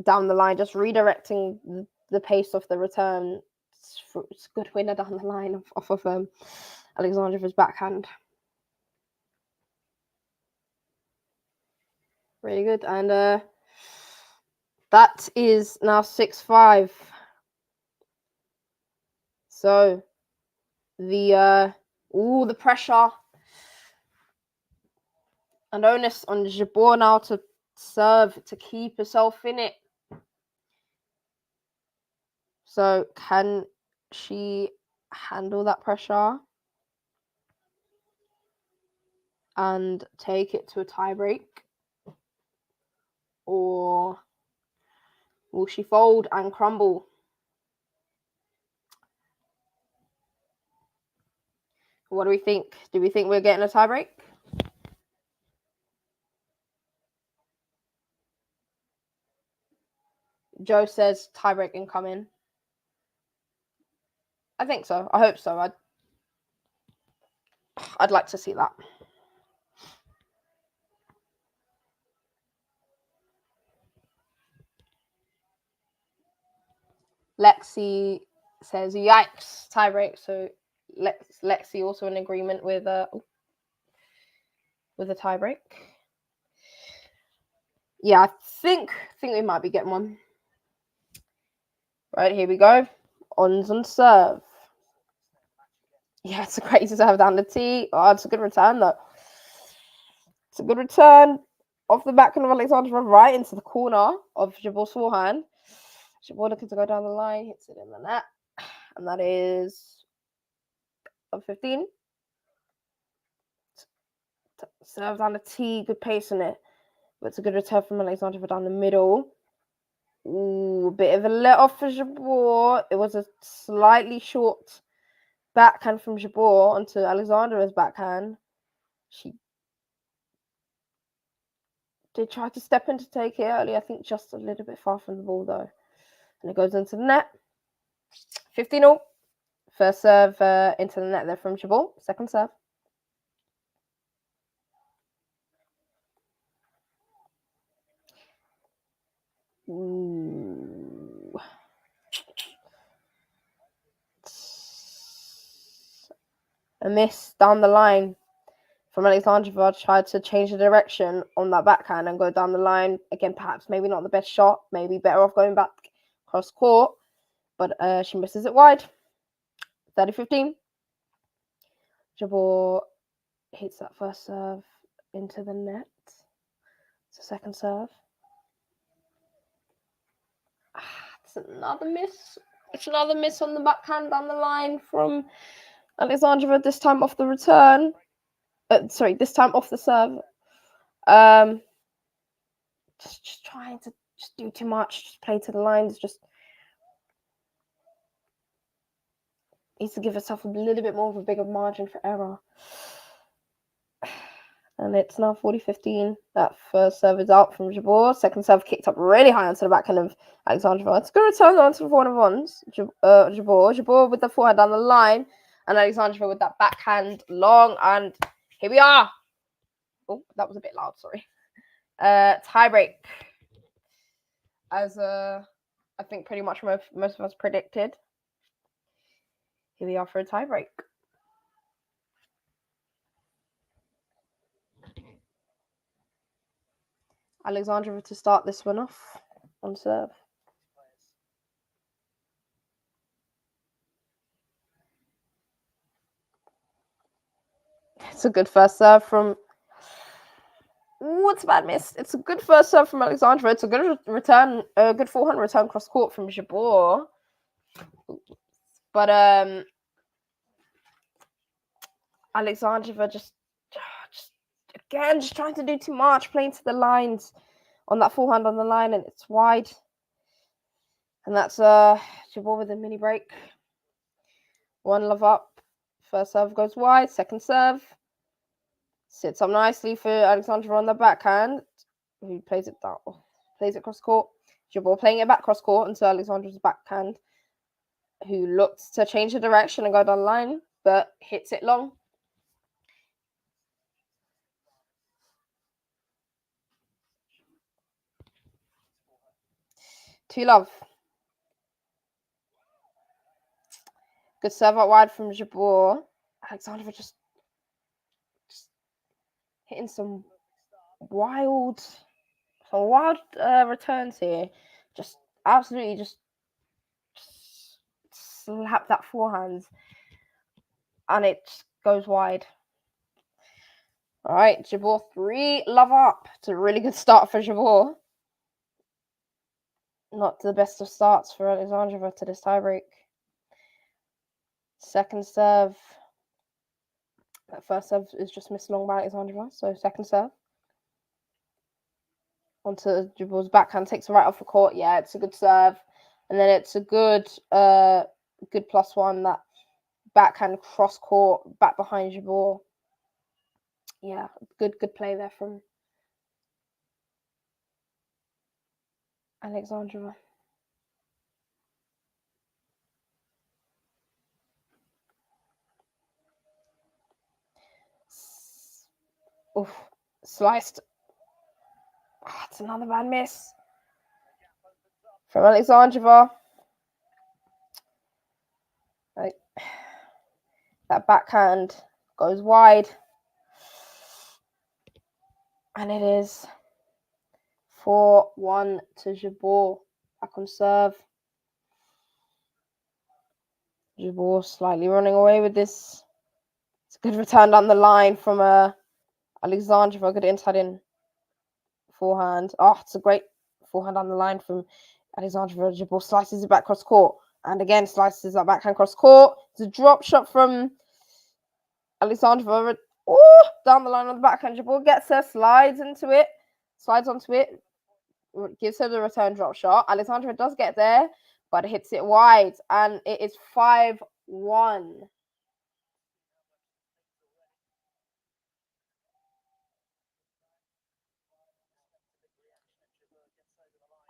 down the line, just redirecting the pace of the return. It's a good winner down the line off of Alexandrova's backhand. Really good. And that is now 6-5. So the pressure and onus on Jabeur now to serve to keep herself in it. So can she handle that pressure and take it to a tiebreak? Or will she fold and crumble? What do we think? Do we think we're getting a tiebreak? Joe says tiebreak incoming. I think so. I hope so. I'd like to see that. Lexi says yikes, tiebreak. So Lexi also in agreement with a tiebreak. Yeah, I think we might be getting one. Right, here we go. Ons on serve. Yeah, it's a great serve down the tee. Oh, it's a good return though. It's a good return off the backhand of Alexandrova right into the corner of Jabeur's forehand. Jabeur looking to go down the line, hits it in the net, and that is 15. Serve down the tee, good pace on it. But it's a good return from Alexandrova down the middle. Ooh, a bit of a let off for Jabeur. It was a slightly short backhand from Jabeur onto Alexandrova's backhand. She Did try to step in to take it early. I think just a little bit far from the ball, though. And it goes into the net. 15-0. First serve into the net there from Jabeur. Second serve. Ooh. A miss down the line from Alexandrova. Tried to change the direction on that backhand and go down the line. Again, perhaps maybe not the best shot. Maybe better off going back cross court. But she misses it wide. 30-15. Jabeur hits that first serve into the net. It's a second serve. It's another miss. It's another miss on the backhand down the line from Alexandrova, this time off the return. This time off the serve. Just trying to just do too much. Just play to the lines. Just needs to give herself a little bit more of a bigger margin for error. And it's now 40-15. That first serve is out from Jabeur. Second serve kicked up really high onto the backhand of Alexandrova. It's going to return onto the forehand of ones. Jabeur with the forehand down the line. And Alexandrova with that backhand long. And here we are. Oh, that was a bit loud, sorry. Tie break. As I think pretty much most of us predicted. Here we are for a tie break. Alexandrova to start this one off on serve. It's a good first serve from... Ooh, it's a bad miss. It's a good first serve from Alexandrova. It's a good return, a good forehand return cross court from Jabeur. But Alexandrova just trying to do too much, playing to the lines on that forehand on the line, and it's wide. And that's Jabeur with a mini break. 1-love up. First serve goes wide. Second serve sits up nicely for Alexandrova on the backhand, who plays it down, plays it cross court. Jabeur playing it back cross court into Alexandrova's backhand, who looks to change the direction and go down the line, but hits it long. Two love. Good serve out wide from Jabeur. Alexandrova just hitting some wild returns here. Just absolutely just slap that forehand, and it goes wide. All right, Jabeur 3-love up. It's a really good start for Jabeur. Not the best of starts for Alexandrova to this tiebreak. Second serve. That first serve is just missed long by Alexandrova. So second serve. Onto Jabeur's backhand, takes it right off the court. Yeah, it's a good serve. And then it's a good good +1, that backhand cross court, back behind Jabeur. Yeah, good play there from Alexandrova. Oof, sliced. Oh, it's another bad miss from Alexandrova. Like, that backhand goes wide. And it is 4-1 to Jabeur. Back on serve. Jabeur slightly running away with this. It's a good return down the line from Alexandrova. Good inside in forehand. Oh, it's a great forehand down the line from Alexandrova. Jabeur slices it back cross court. And again, slices that backhand cross court. It's a drop shot from Alexandrova. Oh, down the line on the backhand. Jabeur gets her, slides onto it, gives her the return drop shot. Alexandrova does get there, but hits it wide. And it is 5-1.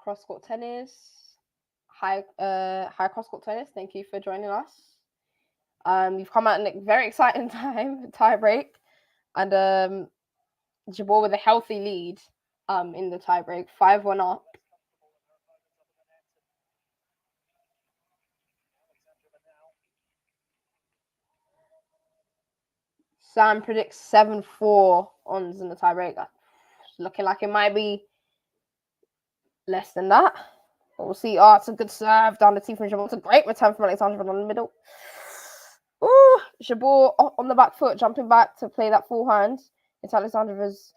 cross-court tennis. High cross-court tennis. Thank you for joining us. You've come out in a very exciting time, tie break, and Jabeur with a healthy lead in the tie break, 5-1 up. Sam predicts 7-4 ons in the tie break. Looking like it might be less than that. But we'll see. Oh, it's a good serve down the team from Jabeur. It's a great return from Alexandrova on the middle. Ooh, Jabeur on the back foot, jumping back to play that forehand. It's Alexandrova's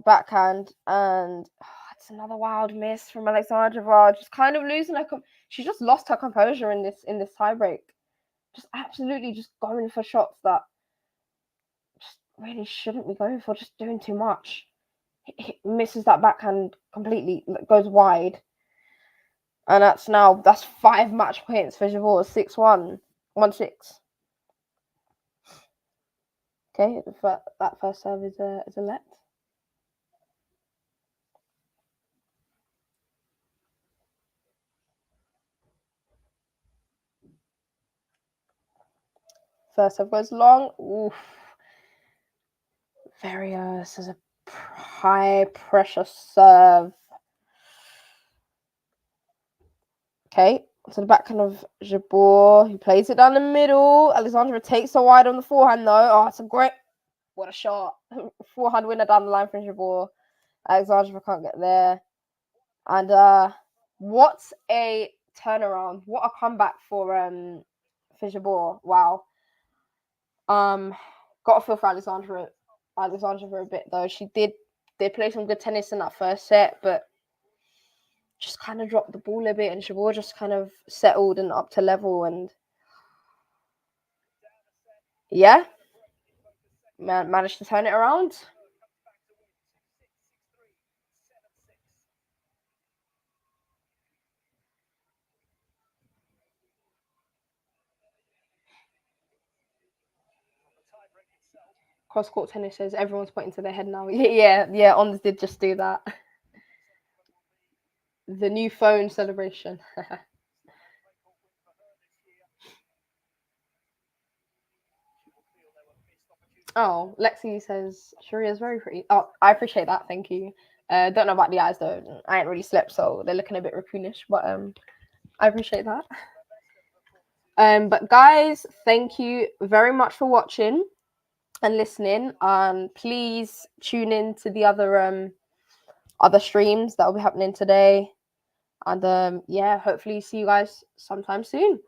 backhand, and it's another wild miss from Alexandrova. Just kind of losing her. She just lost her composure in this tiebreak. Just absolutely just going for shots that just really shouldn't be going for. Just doing too much. He misses that backhand completely. Goes wide, and that's 5 match points for Jabeur. 6-1, 1-6. Okay, that first serve is a let. First serve goes long. Oof. This is a high pressure serve. Okay, to the backhand of Jabeur. He plays it down the middle. Alexandrova takes a wide on the forehand though. Oh, it's a great, what a shot. Forehand winner down the line from Jabeur. Alexandrova can't get there. And what a turnaround. What a comeback for Jabeur. Wow. Got to feel for Alexandrova a bit though. She did play some good tennis in that first set, but just kind of dropped the ball a bit, and Jabeur just kind of settled and up to level, and yeah, managed to turn it around. Cross-court tennis says everyone's pointing to their head now. Yeah, Ons did just do that. The new phone celebration. Oh, Lexi says Sharia's very pretty. Oh, I appreciate that. Thank you. Don't know about the eyes though. I ain't really slept, so they're looking a bit raccoonish. But I appreciate that. But guys, thank you very much for watching and listening. Please tune in to the other streams that will be happening today. And yeah, hopefully see you guys sometime soon.